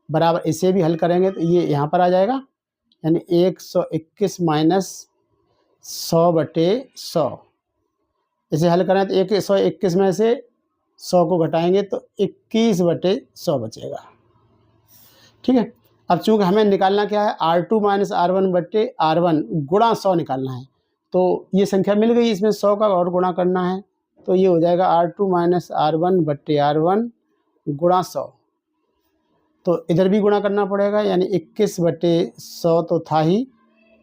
Speaker 1: बराबर, इसे भी हल करेंगे तो ये यहाँ पर आ जाएगा, यानी 121 माइनस 100/100। इसे हल करें तो 121 में से 100 को घटाएंगे तो 21/100 बचेगा। ठीक है। अब चूंकि हमें निकालना क्या है, R2 माइनस R1/R1 गुणा 100 निकालना है, तो ये संख्या मिल गई, इसमें 100 का और गुणा करना है तो ये हो जाएगा R2 माइनस R1/R1 गुणा 100। तो इधर भी गुणा करना पड़ेगा, यानी 21/100 तो था ही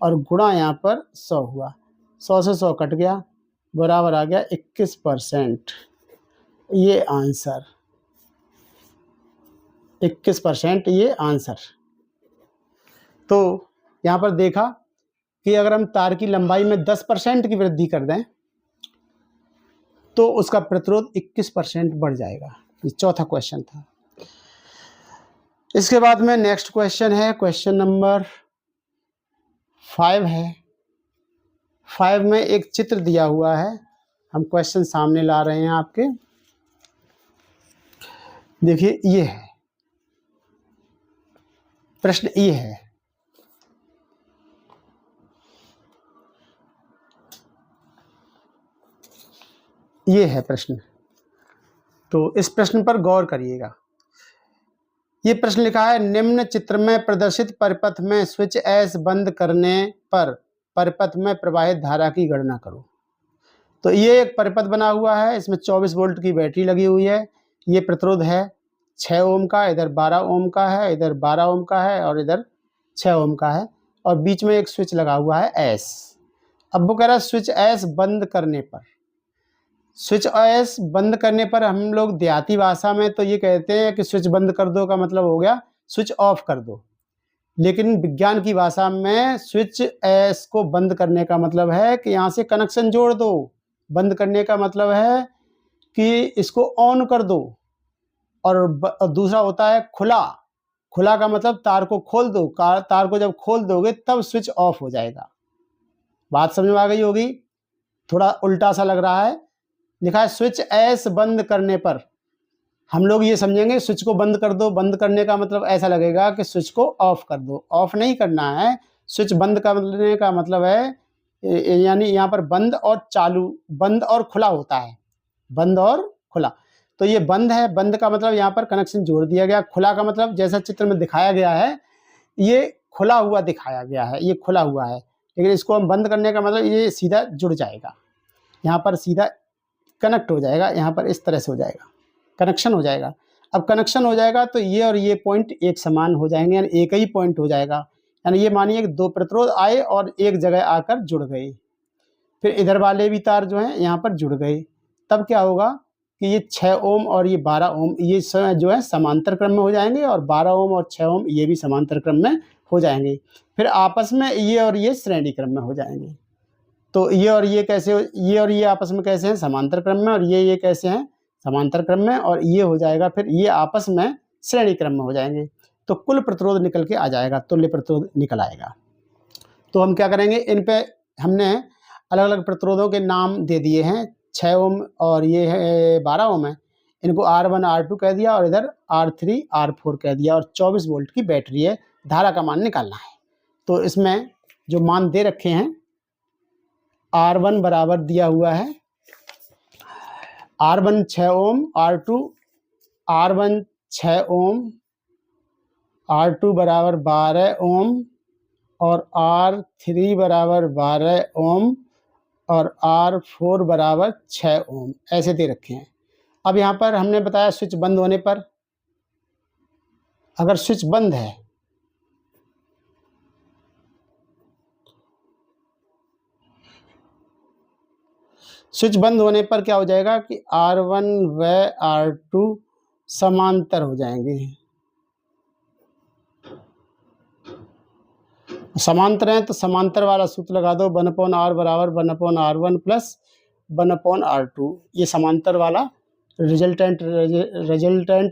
Speaker 1: और गुणा यहाँ पर 100 हुआ, 100 से 100 कट गया, बराबर आ गया 21%। ये आंसर 21% ये आंसर। तो यहाँ पर देखा कि अगर हम तार की लंबाई में 10% की वृद्धि कर दें तो उसका प्रतिरोध 21% बढ़ जाएगा। ये चौथा क्वेश्चन था। इसके बाद में नेक्स्ट क्वेश्चन है, क्वेश्चन नंबर 5 है। 5 में एक चित्र दिया हुआ है, हम क्वेश्चन सामने ला रहे हैं आपके। देखिए ये है प्रश्न, ये है प्रश्न। तो इस प्रश्न पर गौर करिएगा। ये प्रश्न लिखा है, निम्न चित्र में प्रदर्शित परिपथ में स्विच एस बंद करने पर परिपथ में प्रवाहित धारा की गणना करो। तो ये एक परिपथ बना हुआ है, इसमें 24 वोल्ट की बैटरी लगी हुई है। ये प्रतिरोध है 6 ओम का, इधर 12 ओम का है, इधर 12 ओम का है और इधर 6 ओम का है, और बीच में एक स्विच लगा हुआ है एस। अब वो कह रहा है स्विच एस बंद करने पर। स्विच एस बंद करने पर हम लोग देहाती भाषा में तो ये कहते हैं कि स्विच बंद कर दो का मतलब हो गया स्विच ऑफ कर दो, लेकिन विज्ञान की भाषा में स्विच एस को बंद करने का मतलब है कि यहाँ से कनेक्शन जोड़ दो। बंद करने का मतलब है कि इसको ऑन कर दो, और दूसरा होता है खुला। खुला का मतलब तार को खोल दो, तार को जब खोल दोगे तब स्विच ऑफ हो जाएगा। बात समझ में आ गई होगी, थोड़ा उल्टा सा लग रहा है। लिखा है स्विच एस बंद करने पर, हम लोग ये समझेंगे स्विच को बंद कर दो। बंद करने का मतलब ऐसा लगेगा कि स्विच को ऑफ कर दो, ऑफ नहीं करना है। स्विच बंद करने का मतलब है यानी यहाँ पर बंद और चालू, बंद और खुला होता है, बंद और खुला। तो ये बंद है, बंद का मतलब यहाँ पर कनेक्शन जोड़ दिया गया। खुला का मतलब जैसा चित्र में दिखाया गया है ये खुला हुआ दिखाया गया है, ये खुला हुआ है, लेकिन इसको हम बंद करने का मतलब ये सीधा जुड़ जाएगा, यहाँ पर सीधा कनेक्ट हो जाएगा, यहाँ पर इस तरह से हो जाएगा, कनेक्शन हो जाएगा। अब कनेक्शन हो जाएगा तो ये और ये पॉइंट एक समान हो जाएंगे, यानी एक ही पॉइंट हो जाएगा। यानी ये मानिए कि 2 प्रतिरोध आए और एक जगह आकर जुड़ गए, फिर इधर वाले भी तार जो हैं यहाँ पर जुड़ गए। तब क्या होगा कि ये 6 ओम और ये 12 ओम ये जो है समांतर क्रम में हो जाएंगे, और 12 ओम और 6 ओम ये भी समांतर क्रम में हो जाएंगे। फिर आपस में ये और ये श्रेणी क्रम में हो जाएंगे। तो ये और ये कैसे, ये और ये आपस में कैसे हैं, समांतर क्रम में, और ये कैसे हैं, समांतर क्रम में, और ये हो जाएगा फिर ये आपस में श्रेणी क्रम में हो जाएंगे। तो कुल प्रतिरोध निकल के आ जाएगा, तुल्य प्रतिरोध निकल आएगा। तो हम क्या करेंगे, इन पे हमने अलग अलग प्रतिरोधों के नाम दे दिए हैं। 6 ओम और ये है 12 ओम है, इनको R1 R2 कह दिया, और इधर R3 R4 कह दिया, और 24 वोल्ट की बैटरी है। धारा का मान निकालना है। तो इसमें जो मान दे रखे हैं, R1 बराबर दिया हुआ है R1 6 ओम, R1 6 ओम, R2 बराबर 12 ओम, और R3 बराबर 12 ओम, और R4 बराबर 6 ओम, ऐसे दे रखे हैं। अब यहाँ पर हमने बताया स्विच बंद होने पर, अगर स्विच बंद है स्विच बंद होने पर क्या हो जाएगा कि R1 व R2 समांतर हो जाएंगे। समांतर हैं तो समांतर वाला सूत्र लगा दो, 1/r बराबर 1/r1 प्लस 1/r2। ये समांतर वाला रिजल्टेंट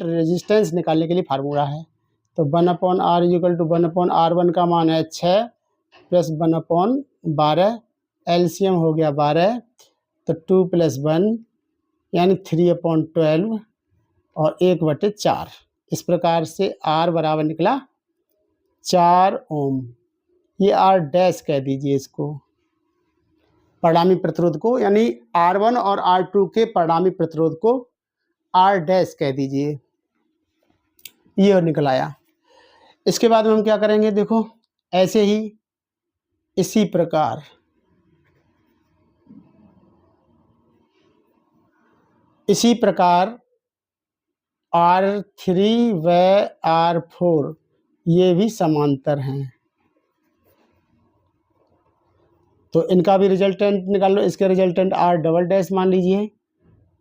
Speaker 1: रेजिस्टेंस निकालने के लिए फार्मूला है। तो 1/r इक्वल टू 1/r1 का मान है 6 प्लस 1/12, एलसीएम हो गया 12, तो 2 + 1 यानी 3/12 और 1/4। इस प्रकार से R बराबर निकला 4 ओम। ये R डैश कह दीजिए इसको, परिणामी प्रतिरोध को, यानी R1 और R2 के परिणामी प्रतिरोध को R डैश कह दीजिए। ये निकल आया। इसके बाद में हम क्या करेंगे, देखो ऐसे ही इसी प्रकार R3 व R4 ये भी समांतर हैं, तो इनका भी रिजल्टेंट निकाल लो। इसके रिजल्टेंट R डबल डैश मान लीजिए,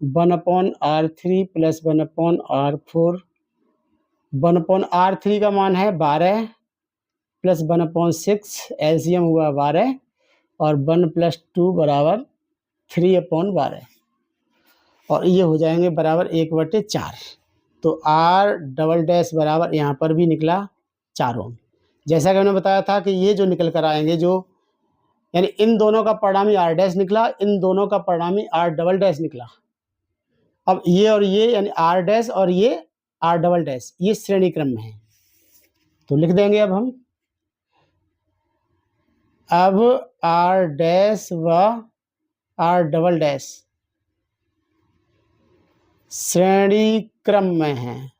Speaker 1: 1/R3 प्लस 1/R4। 1/R3 का मान है 12 प्लस 1/6, एलसीएम हुआ 12, और 1 + 2 बराबर 3/12, और ये हो जाएंगे बराबर 1/4। तो R डबल डैश बराबर यहाँ पर भी निकला 4 ओम। जैसा कि मैंने बताया था कि ये जो निकल कर आएंगे, जो यानी इन दोनों का परिणामी R डैश निकला, इन दोनों का परिणामी R डबल डैश निकला। अब ये और ये यानी R डैश और ये R डबल डैश ये श्रेणी क्रम में है, तो लिख देंगे अब R डैश व R डबल डैश श्रेणी क्रम में है।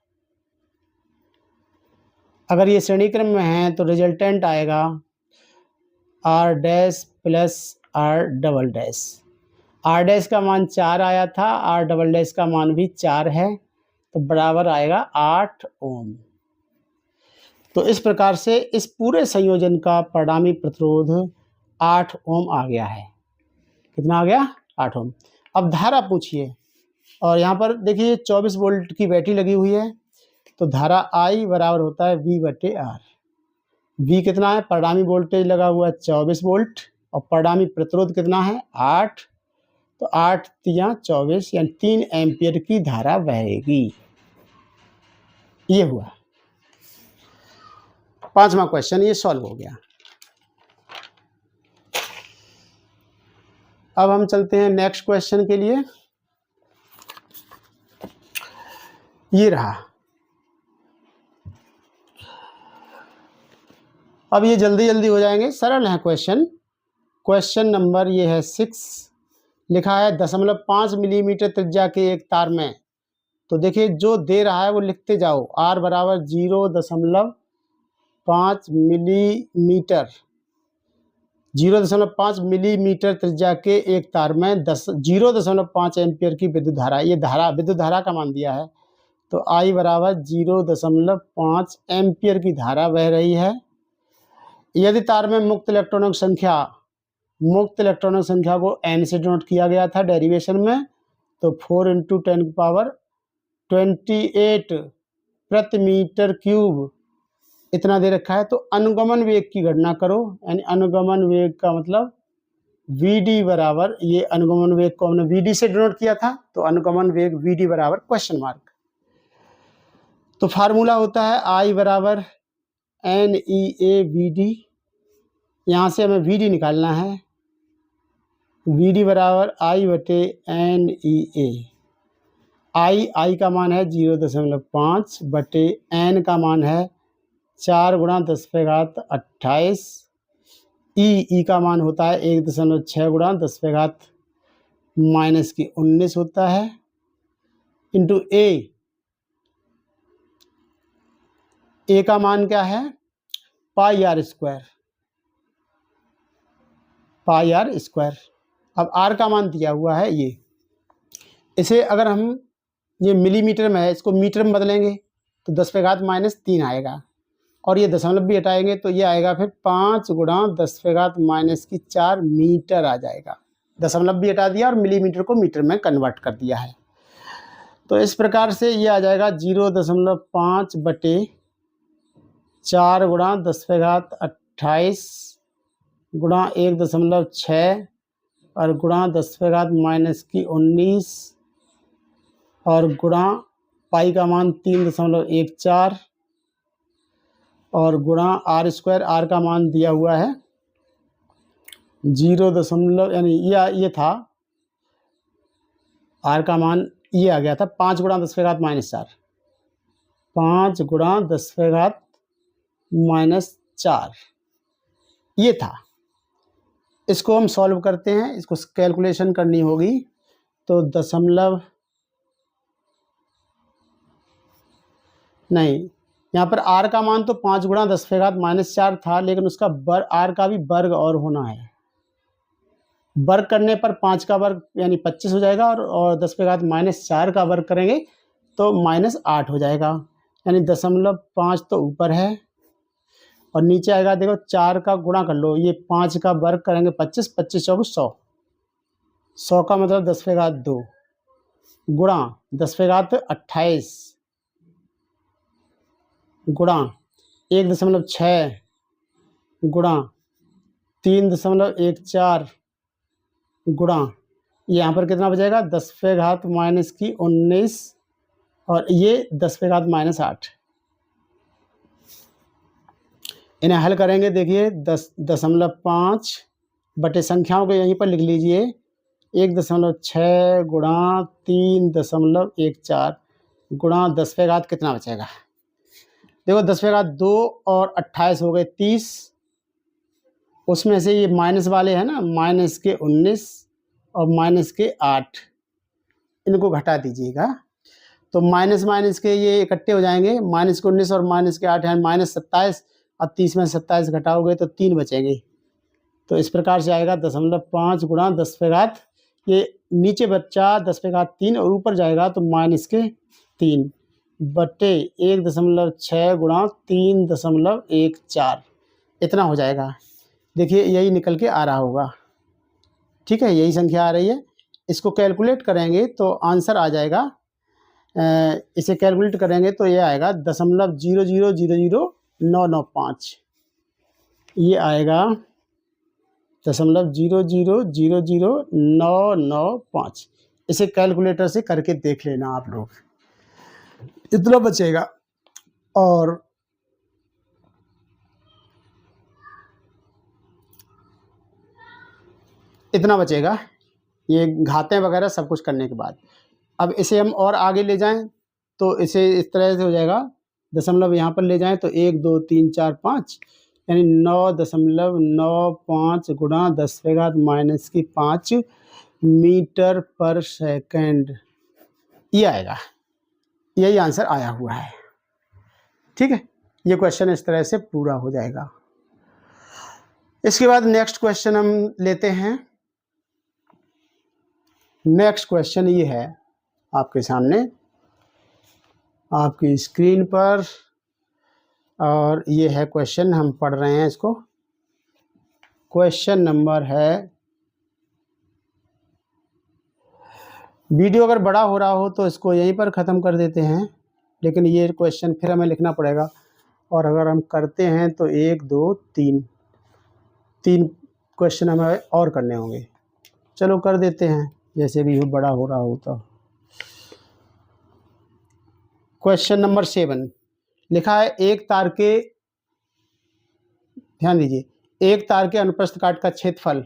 Speaker 1: अगर ये श्रेणी क्रम में है तो रिजल्टेंट आएगा R dash plus R double dash. R dash का मान 4 आया था, R डबल डैश का मान भी 4 है, तो बराबर आएगा 8 ओम। तो इस प्रकार से इस पूरे संयोजन का परिणामी प्रतिरोध 8 ओम आ गया है। कितना आ गया? 8 ओम। अब धारा पूछिए, और यहाँ पर देखिए 24 वोल्ट की बैटरी लगी हुई है, तो धारा I बराबर होता है V/R। V कितना है? परिणामी वोल्टेज लगा हुआ है 24 वोल्ट, और परिणामी प्रतिरोध कितना है? 8। तो 8 × 24 यानी 3 एम्पियर की धारा बहेगी। ये हुआ 5वां क्वेश्चन, ये सॉल्व हो गया। अब हम चलते हैं नेक्स्ट क्वेश्चन के लिए। ये रहा। अब ये जल्दी जल्दी हो जाएंगे, सरल है क्वेश्चन। क्वेश्चन नंबर ये है 6। लिखा है 0.5 मिलीमीटर त्रिज्या के एक तार में, तो देखिए जो दे रहा है वो लिखते जाओ। R बराबर 0.5 मिलीमीटर, 0.5 मिलीमीटर त्रिज्या के एक तार में 0.5 एम्पियर की विद्युत धारा, ये धारा विद्युत धारा का मान दिया है। तो I बराबर 0.5 एम्पियर की धारा बह रही है। यदि तार में मुक्त इलेक्ट्रॉनों की संख्या को n से डिनोट किया गया था डेरिवेशन में, तो 4 × 10⁻28 प्रति मीटर क्यूब इतना दे रखा है। तो अनुगमन वेग की गणना करो, यानी अनुगमन वेग का मतलब Vd बराबर, ये अनुगमन वेग को हमने Vd से डिनोट किया था, तो अनुगमन वेग Vd बराबर क्वेश्चन मार्क। तो फार्मूला होता है I बराबर NEA/Vd। यहाँ से हमें Vd निकालना है। Vd बराबर I/NEA। I का मान है 0.5 बटे N का मान है 4 × 10⁻28। E का मान होता है 1.6 × 10⁻−19 होता है, इंटू A का मान क्या है? πr²। अब R का मान दिया हुआ है ये। इसे अगर हम, ये मिलीमीटर में है, इसको मीटर में बदलेंगे तो 10⁻−3 आएगा, और ये दशमलव भी हटाएंगे तो ये आएगा फिर 5 × 10⁻⁴ मीटर आ जाएगा। दशमलव भी हटा दिया और मिलीमीटर को मीटर में कन्वर्ट कर दिया है। तो इस प्रकार से ये आ जाएगा 0.5 बटे 4 गुणा 10⁻28 गुणा 1.6 और गुणा 10⁻−19 और गुणा पाई का मान 3.14 और गुणा r² का मान दिया हुआ है 0 यानी ये था r का मान ये आ गया था 5 गुणा 10⁻⁻4 5 गुणा 10⁻⁻4 ये था। इसको हम सॉल्व करते हैं, इसको कैलकुलेशन करनी होगी तो दशमलव नहीं, यहाँ पर r का मान तो 5 गुणा 10⁻⁻4 था, लेकिन उसका r का भी वर्ग और होना है। वर्ग करने पर 5 का वर्ग यानी 25 हो जाएगा और 10⁻⁻4 का वर्ग करेंगे तो -8 हो जाएगा, यानी 0.5 तो ऊपर है और नीचे आएगा। देखो 4 का गुणा कर लो, ये 5 का वर्ग करेंगे 25, 25 चौके 100, 100 का मतलब 10⁻2 गुणा 10⁻28 गुणा 1.6 गुणा 3.14 गुणा यहाँ पर कितना बचेगा 10⁻⁻19 और ये 10⁻⁻8। इन्हें हल करेंगे, देखिए 10.5 बटे संख्याओं को यहीं पर लिख लीजिए 1.6 गुणा 3.14 गुणा 10⁻⁻ कितना बचेगा। देखो 10⁻2 और 28 हो गए 30, उसमें से ये माइनस वाले हैं ना, -19 और -8 इनको घटा दीजिएगा तो माइनस के ये इकट्ठे हो जाएंगे, -19 और -8 है -27। अब 30 में 27 घटाओगे तो 3 बचेंगे, तो इस प्रकार से आएगा 0.5 गुणा 10⁻, ये नीचे बच्चा 10⁻3 और ऊपर जाएगा तो -3 बटे 1.6 गुणा 3.14 इतना हो जाएगा। देखिए यही निकल के आ रहा होगा, ठीक है, यही संख्या आ रही है। इसको कैलकुलेट करेंगे तो आंसर आ जाएगा, इसे कैलकुलेट करेंगे तो ये आएगा 0.0000995, ये आएगा 0.0000995। इसे कैलकुलेटर से करके देख लेना आप लोग, इतना बचेगा। और इतना बचेगा ये घातें वगैरह सब कुछ करने के बाद। अब इसे हम और आगे ले जाएं तो इसे इस तरह से हो जाएगा, दशमलव यहाँ पर ले जाएं तो 1 2 3 4 5 यानी 9.95 गुणा 10⁻⁻5 मीटर पर सेकंड, ये आएगा। यही आंसर आया हुआ है, ठीक है। ये क्वेश्चन इस तरह से पूरा हो जाएगा। इसके बाद नेक्स्ट क्वेश्चन हम लेते हैं। नेक्स्ट क्वेश्चन ये है आपके सामने आपकी स्क्रीन पर, और ये है क्वेश्चन, हम पढ़ रहे हैं इसको। क्वेश्चन नंबर है, वीडियो अगर बड़ा हो रहा हो तो इसको यहीं पर ख़त्म कर देते हैं, लेकिन ये क्वेश्चन फिर हमें लिखना पड़ेगा, और अगर हम करते हैं तो 1 2 3 क्वेश्चन हमें और करने होंगे। चलो कर देते हैं, जैसे भी हो, बड़ा हो रहा हो तो। क्वेश्चन नंबर 7 लिखा है, एक तार के, ध्यान दीजिए, एक तार के अनुप्रस्थ काट का क्षेत्रफल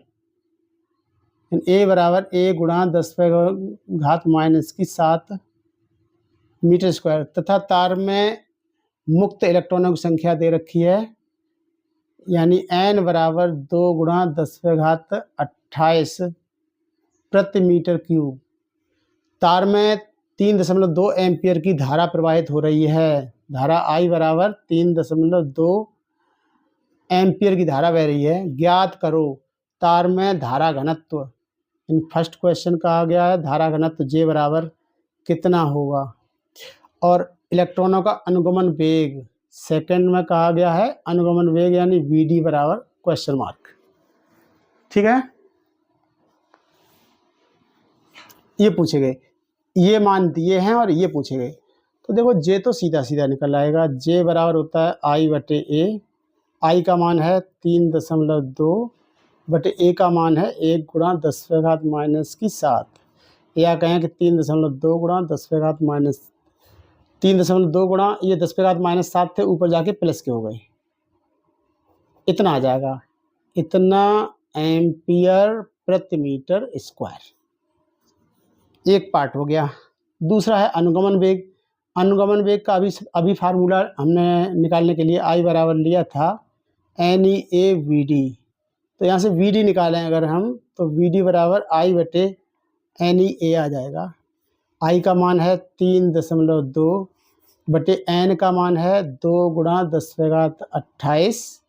Speaker 1: a बराबर a गुणा 10⁻⁻7 मीटर स्क्वायर तथा तार में मुक्त इलेक्ट्रॉनों की संख्या दे रखी है, यानी n बराबर 2 गुणा 10⁻28 प्रति मीटर क्यूब। तार में 3.2 एम्पियर की धारा प्रवाहित हो रही है। धारा I बराबर 3.2 एम्पियर की धारा बह रही है। ज्ञात करो तार में धारा घनत्व। इन फर्स्ट क्वेश्चन कहा गया है धारा घनत्व J बराबर कितना होगा, और इलेक्ट्रॉनों का अनुगमन वेग सेकंड में कहा गया है, अनुगमन वेग यानी VD बराबर क्वेश्चन मार्क, ठीक है। ये पूछे गए, ये मान दिए हैं और ये पूछे गए। तो देखो जे तो सीधा सीधा निकल आएगा, जे बराबर होता है आई बटे ए, आई का मान है 3.2 बटे ए का मान है 1 गुणा 10⁻⁻7, या कहें कि 3.2 गुणा 3.2 गुणा ये 10⁻⁻7 थे, ऊपर जाके प्लस के हो गए, इतना आ जाएगा, इतना एम्पियर प्रति मीटर स्क्वायर। एक पार्ट हो गया। दूसरा है अनुगमन वेग। अनुगमन वेग का अभी फार्मूला हमने निकालने के लिए आई बराबर लिया था NEAVD। तो यहाँ से VD निकालें अगर हम, तो VD बराबर आई बटे NEA आ जाएगा। आई का मान है 3.2 बटे N का मान है 2 गुणा 10⁻28,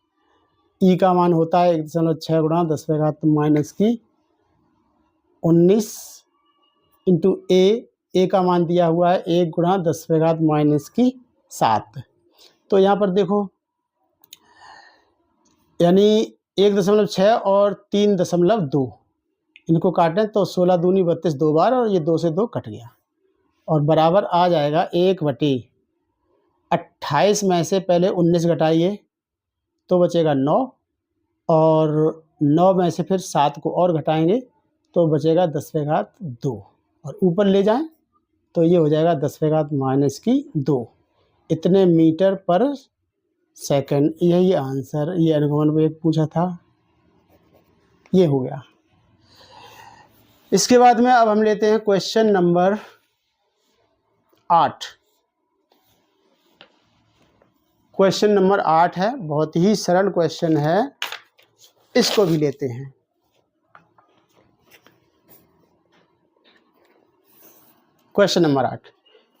Speaker 1: ई का मान होता है 1.6 गुणा 10⁻⁻19 इंटू ए का मान दिया हुआ है 1 गुणा 10⁻⁻7। तो यहाँ पर देखो, यानी 1.6 और 3.2 इनको काटें तो 16 दूनी 32 दो बार, और ये 2 से 2 कट गया, और बराबर आ जाएगा 1/28 में से पहले 19 घटाइए तो बचेगा 9, और 9 में से फिर 7 को और घटाएंगे तो बचेगा 10⁻2, और ऊपर ले जाएं तो ये हो जाएगा 10⁻⁻2, इतने मीटर पर सेकंड। यही आंसर, ये अनुगमन वेग पूछा था, ये हो गया। इसके बाद में अब हम लेते हैं क्वेश्चन नंबर 8। क्वेश्चन नंबर 8 है, बहुत ही सरल क्वेश्चन है, इसको भी लेते हैं। क्वेश्चन नंबर 8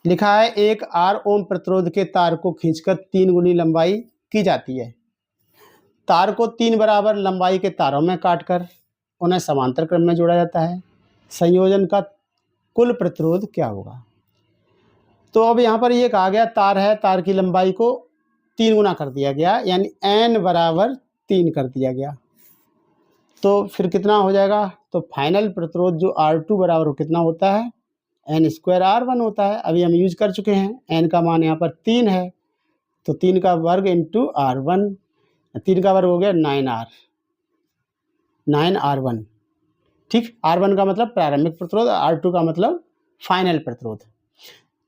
Speaker 1: लिखा है, एक R ओम प्रतिरोध के तार को खींचकर 3 गुनी लंबाई की जाती है। तार को 3 बराबर लंबाई के तारों में काटकर उन्हें समांतर क्रम में जोड़ा जाता है। संयोजन का कुल प्रतिरोध क्या होगा? तो अब यहाँ पर ये कहा गया तार है, तार की लंबाई को 3 गुना कर दिया गया, यानी n बराबर 3 कर दिया गया। तो फिर कितना हो जाएगा? तो फाइनल प्रतिरोध जो R2 बराबर हो कितना होता है? n² R1 होता है। अभी हम यूज कर चुके हैं, n का मान यहाँ पर 3 है, तो 3 का वर्ग इंटू R1, 3 का वर्ग हो गया 9R1। ठीक, R1 का मतलब प्रारंभिक प्रतिरोध, R2 का मतलब फाइनल प्रतिरोध।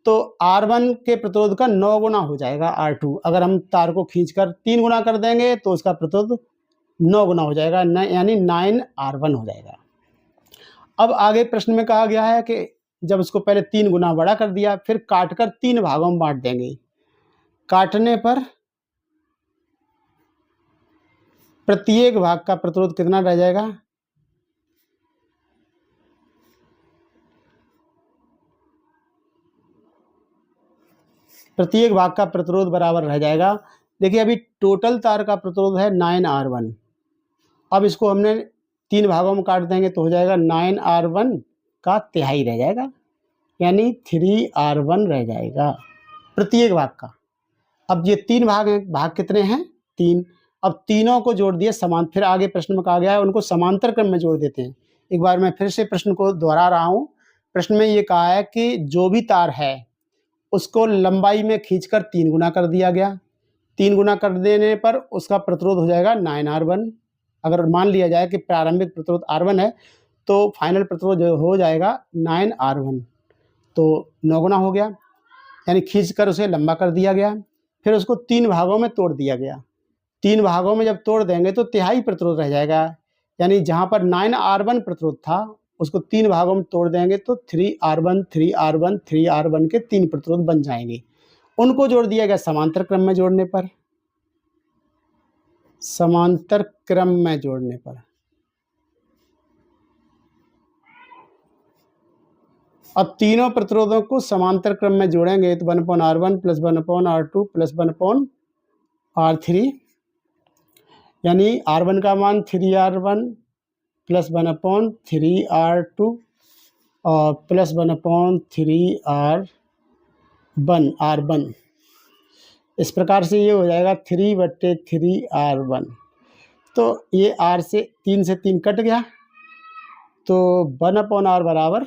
Speaker 1: तो R1 के प्रतिरोध का 9 गुना हो जाएगा R2। अगर हम तार को खींचकर 3 गुना कर देंगे तो उसका प्रतिरोध 9 गुना हो जाएगा, यानी 9R1 हो जाएगा। अब आगे प्रश्न में कहा गया है कि जब उसको पहले 3 गुना बड़ा कर दिया, फिर काटकर 3 भागों में बांट देंगे। काटने पर प्रत्येक भाग का प्रतिरोध कितना रह जाएगा? प्रत्येक भाग का प्रतिरोध बराबर रह जाएगा। देखिए, अभी टोटल तार का प्रतिरोध है 9R1। अब इसको हमने 3 भागों में काट देंगे तो हो जाएगा 9R1 का तिहाई रह जाएगा, यानी 3R1 रह जाएगा प्रत्येक भाग का। अब ये 3 भाग हैं, भाग कितने हैं? 3। अब तीनों को जोड़ दिए समान, फिर आगे प्रश्न में कहा गया है उनको समांतर क्रम में जोड़ देते हैं। एक बार मैं फिर से प्रश्न को दोहरा रहा हूँ। प्रश्न में ये कहा है कि जो भी तार है उसको लंबाई में खींचकर 3 गुना कर दिया गया। 3 गुना कर देने पर उसका प्रतिरोध हो जाएगा 9R1। अगर मान लिया जाए कि प्रारंभिक प्रतिरोध R1 है तो फाइनल प्रतिरोध हो जाएगा 9R1, तो 9 गुना हो गया, यानी खींचकर उसे लंबा कर दिया गया। फिर उसको 3 भागों में तोड़ दिया गया। 3 भागों में जब तोड़ देंगे तो तिहाई प्रतिरोध रह जाएगा, यानी जहाँ पर 9R1 प्रतिरोध था उसको 3 भागों में तोड़ देंगे तो 3R1 3R1 3R1 के 3 प्रतिरोध बन जाएंगे। उनको जोड़ दिया गया समांतर क्रम में जोड़ने पर। समांतर क्रम में जोड़ने पर अब तीनों प्रतिरोधों को समांतर क्रम में जोड़ेंगे तो 1/R1 plus 1/R2 plus 1/R3, यानी R1 का मान 3R1 प्लस 1/3R2 और प्लस 1/3R1। इस प्रकार से ये हो जाएगा 3/3R1। तो ये R से 3 से 3 कट गया, तो 1/R बराबर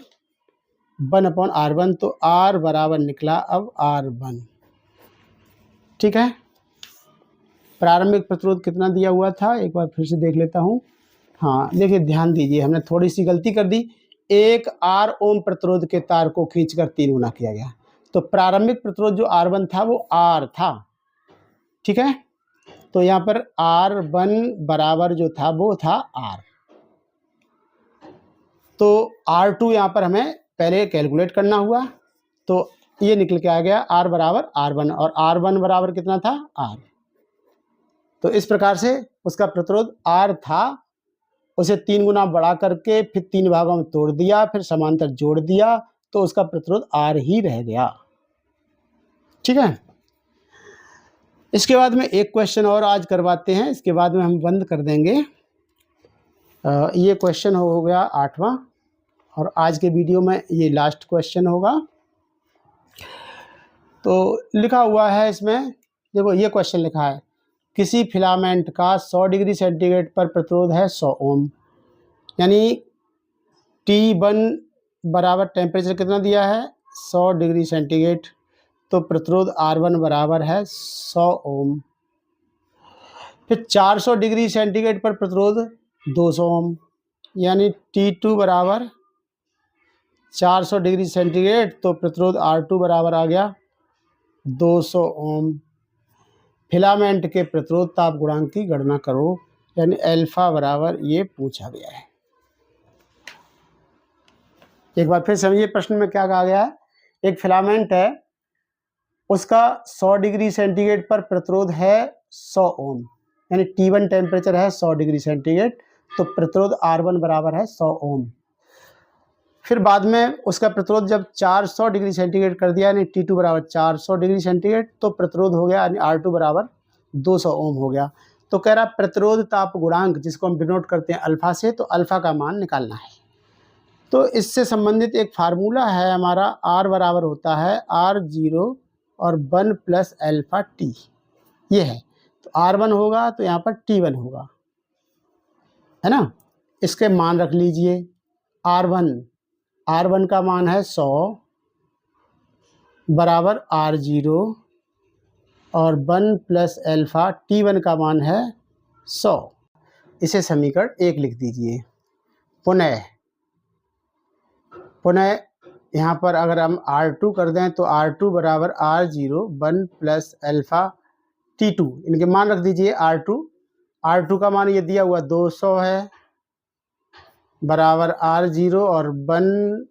Speaker 1: 1/R1, तो R बराबर निकला अब R1। ठीक है, प्रारंभिक प्रतिरोध कितना दिया हुआ था, एक बार फिर से देख लेता हूँ। हाँ देखिए, ध्यान दीजिए, हमने थोड़ी सी गलती कर दी। 1 R ओम प्रतिरोध के तार को खींचकर 3 गुना किया गया, तो प्रारंभिक प्रतिरोध जो R1 था वो R था। ठीक है, तो यहाँ पर R1 बराबर जो था वो था R। तो R2 यहाँ पर हमें पहले कैलकुलेट करना हुआ, तो ये निकल के आ गया R बराबर R1, और R1 बराबर कितना था, R। तो इस प्रकार से उसका प्रतिरोध R था, उसे 3 गुना बढ़ा करके फिर 3 भागों में तोड़ दिया, फिर समांतर जोड़ दिया, तो उसका प्रतिरोध R ही रह गया। ठीक है, इसके बाद में एक क्वेश्चन और आज करवाते हैं, इसके बाद में हम बंद कर देंगे। ये क्वेश्चन हो गया 8वां, और आज के वीडियो में ये लास्ट क्वेश्चन होगा। तो लिखा हुआ है इसमें, देखो ये क्वेश्चन लिखा है, किसी फिलामेंट का 100 डिग्री सेंटीग्रेड पर प्रतिरोध है 100 ओम, यानी T1 बराबर टेम्परेचर कितना दिया है, 100 डिग्री सेंटीग्रेड, तो प्रतिरोध R1 बराबर है 100 ओम। फिर 400 डिग्री सेंटीग्रेड पर प्रतिरोध 200 ओम, यानी T2 बराबर 400 डिग्री सेंटीग्रेड, तो प्रतिरोध R2 बराबर आ गया 200 ओम। फिलामेंट के प्रतिरोध ताप गुणांक की गणना करो, यानी अल्फा बराबर ये पूछा गया है। एक बार फिर समझिए प्रश्न में क्या कहा गया है। एक फिलामेंट है, उसका 100 डिग्री सेंटीग्रेड पर प्रतिरोध है 100 ओम, यानी T1 टेम्परेचर है 100 डिग्री सेंटीग्रेड, तो प्रतिरोध R1 बराबर है 100 ओम। फिर बाद में उसका प्रतिरोध जब 400 डिग्री सेंटीग्रेड कर दिया, यानी T2 बराबर 400 डिग्री सेंटीग्रेड, तो प्रतिरोध हो गया, यानी R2 बराबर 200 ओम हो गया। तो कह रहा प्रतिरोध ताप गुणांक, जिसको हम डिनोट करते हैं अल्फा से, तो अल्फा का मान निकालना है। तो इससे संबंधित एक फार्मूला है हमारा, R बराबर होता है R0 और 1 प्लस अल्फा T, ये है। तो R1 होगा तो यहाँ पर T1 होगा, है ना। इसके मान रख लीजिए। R1 का मान है 100 बराबर R0 और 1 प्लस अल्फा T1 का मान है 100। इसे समीकरण 1 लिख दीजिए। पुनः यहाँ पर अगर हम R2 कर दें, तो R2 बराबर R0 1 प्लस अल्फा T2, इनके मान रख दीजिए। R2 का मान ये दिया हुआ 200 है, बराबर R0 और 1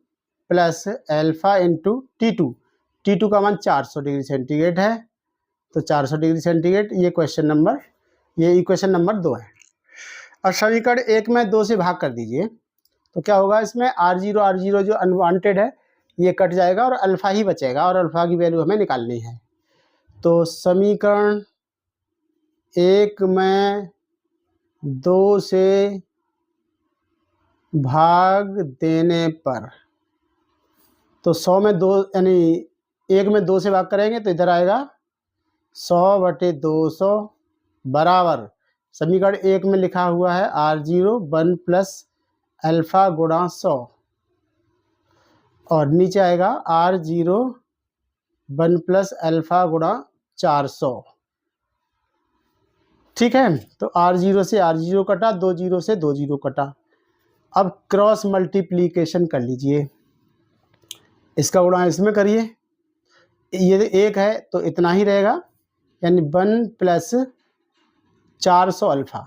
Speaker 1: प्लस अल्फा इंटू T2 का मान 400 डिग्री सेंटीग्रेड है, तो 400 डिग्री सेंटीग्रेड। ये इक्वेशन नंबर 2 है। और समीकरण 1 में 2 से भाग कर दीजिए, तो क्या होगा, इसमें R0 जो अनवांटेड है ये कट जाएगा और अल्फा ही बचेगा, और अल्फा की वैल्यू हमें निकालनी है। तो समीकरण 1 में 2 से भाग देने पर, तो 100 में 2, यानी 1 में 2 से भाग करेंगे तो इधर आएगा 100/200 बराबर, समीकरण 1 में लिखा हुआ है R0 1 प्लस अल्फा गुणा 100, और नीचे आएगा R0 1 प्लस अल्फा गुणा 400। ठीक है, तो R0 से R0 कटा, 2 0 से 2 0 कटा। अब क्रॉस मल्टीप्लीकेशन कर लीजिए, इसका गुणा इसमें करिए, ये 1 है तो इतना ही रहेगा, यानी 1 प्लस 400 अल्फा।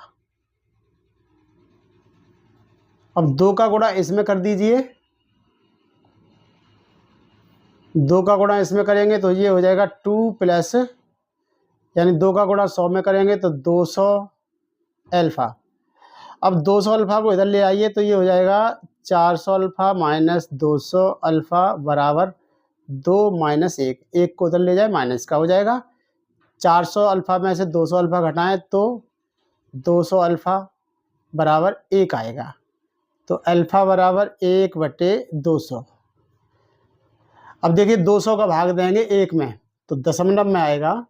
Speaker 1: अब 2 का गुणा इसमें कर दीजिए, 2 का गुणा इसमें करेंगे तो ये हो जाएगा 2 प्लस, यानी 2 का गुणा 100 में करेंगे तो 200 अल्फा। अब 200 अल्फा को इधर ले आइए, तो ये हो जाएगा 400 अल्फा माइनस 200 अल्फा बराबर 2 माइनस 1, 1 को उधर ले जाए माइनस का हो जाएगा। 400 अल्फा में से 200 अल्फा घटाएं तो 200 अल्फा बराबर 1 आएगा, तो अल्फा बराबर 1/200। अब देखिए 200 का भाग देंगे 1 में, तो दशमलव में आएगा,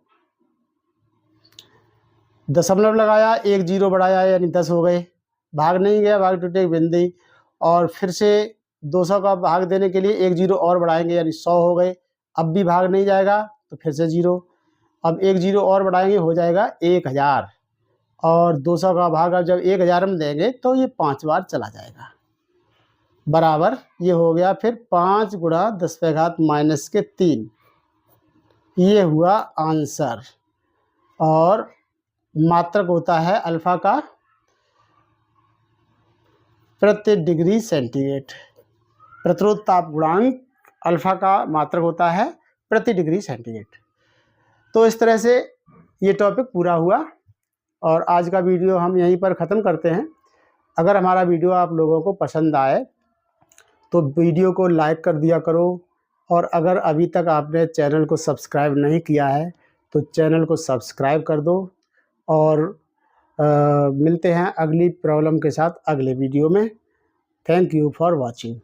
Speaker 1: दशमलव लगाया, 1 0 बढ़ाया, यानी 10 हो गए, भाग नहीं गया, भाग टूटे बिंदी, और फिर से 200 का भाग देने के लिए एक जीरो और बढ़ाएंगे यानी 100 हो गए। अब भी भाग नहीं जाएगा तो फिर से जीरो, अब एक जीरो और बढ़ाएंगे हो जाएगा 1000, और 200 का भाग अब जब 1000 में देंगे तो ये 5 बार चला जाएगा, बराबर ये हो गया फिर 5 गुणा 10⁻³ ये हुआ आंसर। और मात्रक होता है अल्फा का प्रति डिग्री सेंटीग्रेड। प्रतिरोध ताप गुणांक अल्फा का मात्रक होता है प्रति डिग्री सेंटीग्रेड। तो इस तरह से ये टॉपिक पूरा हुआ और आज का वीडियो हम यहीं पर ख़त्म करते हैं। अगर हमारा वीडियो आप लोगों को पसंद आए तो वीडियो को लाइक कर दिया करो, और अगर अभी तक आपने चैनल को सब्सक्राइब नहीं किया है तो चैनल को सब्सक्राइब कर दो। और मिलते हैं अगली प्रॉब्लम के साथ अगले वीडियो में। Thank you for watching.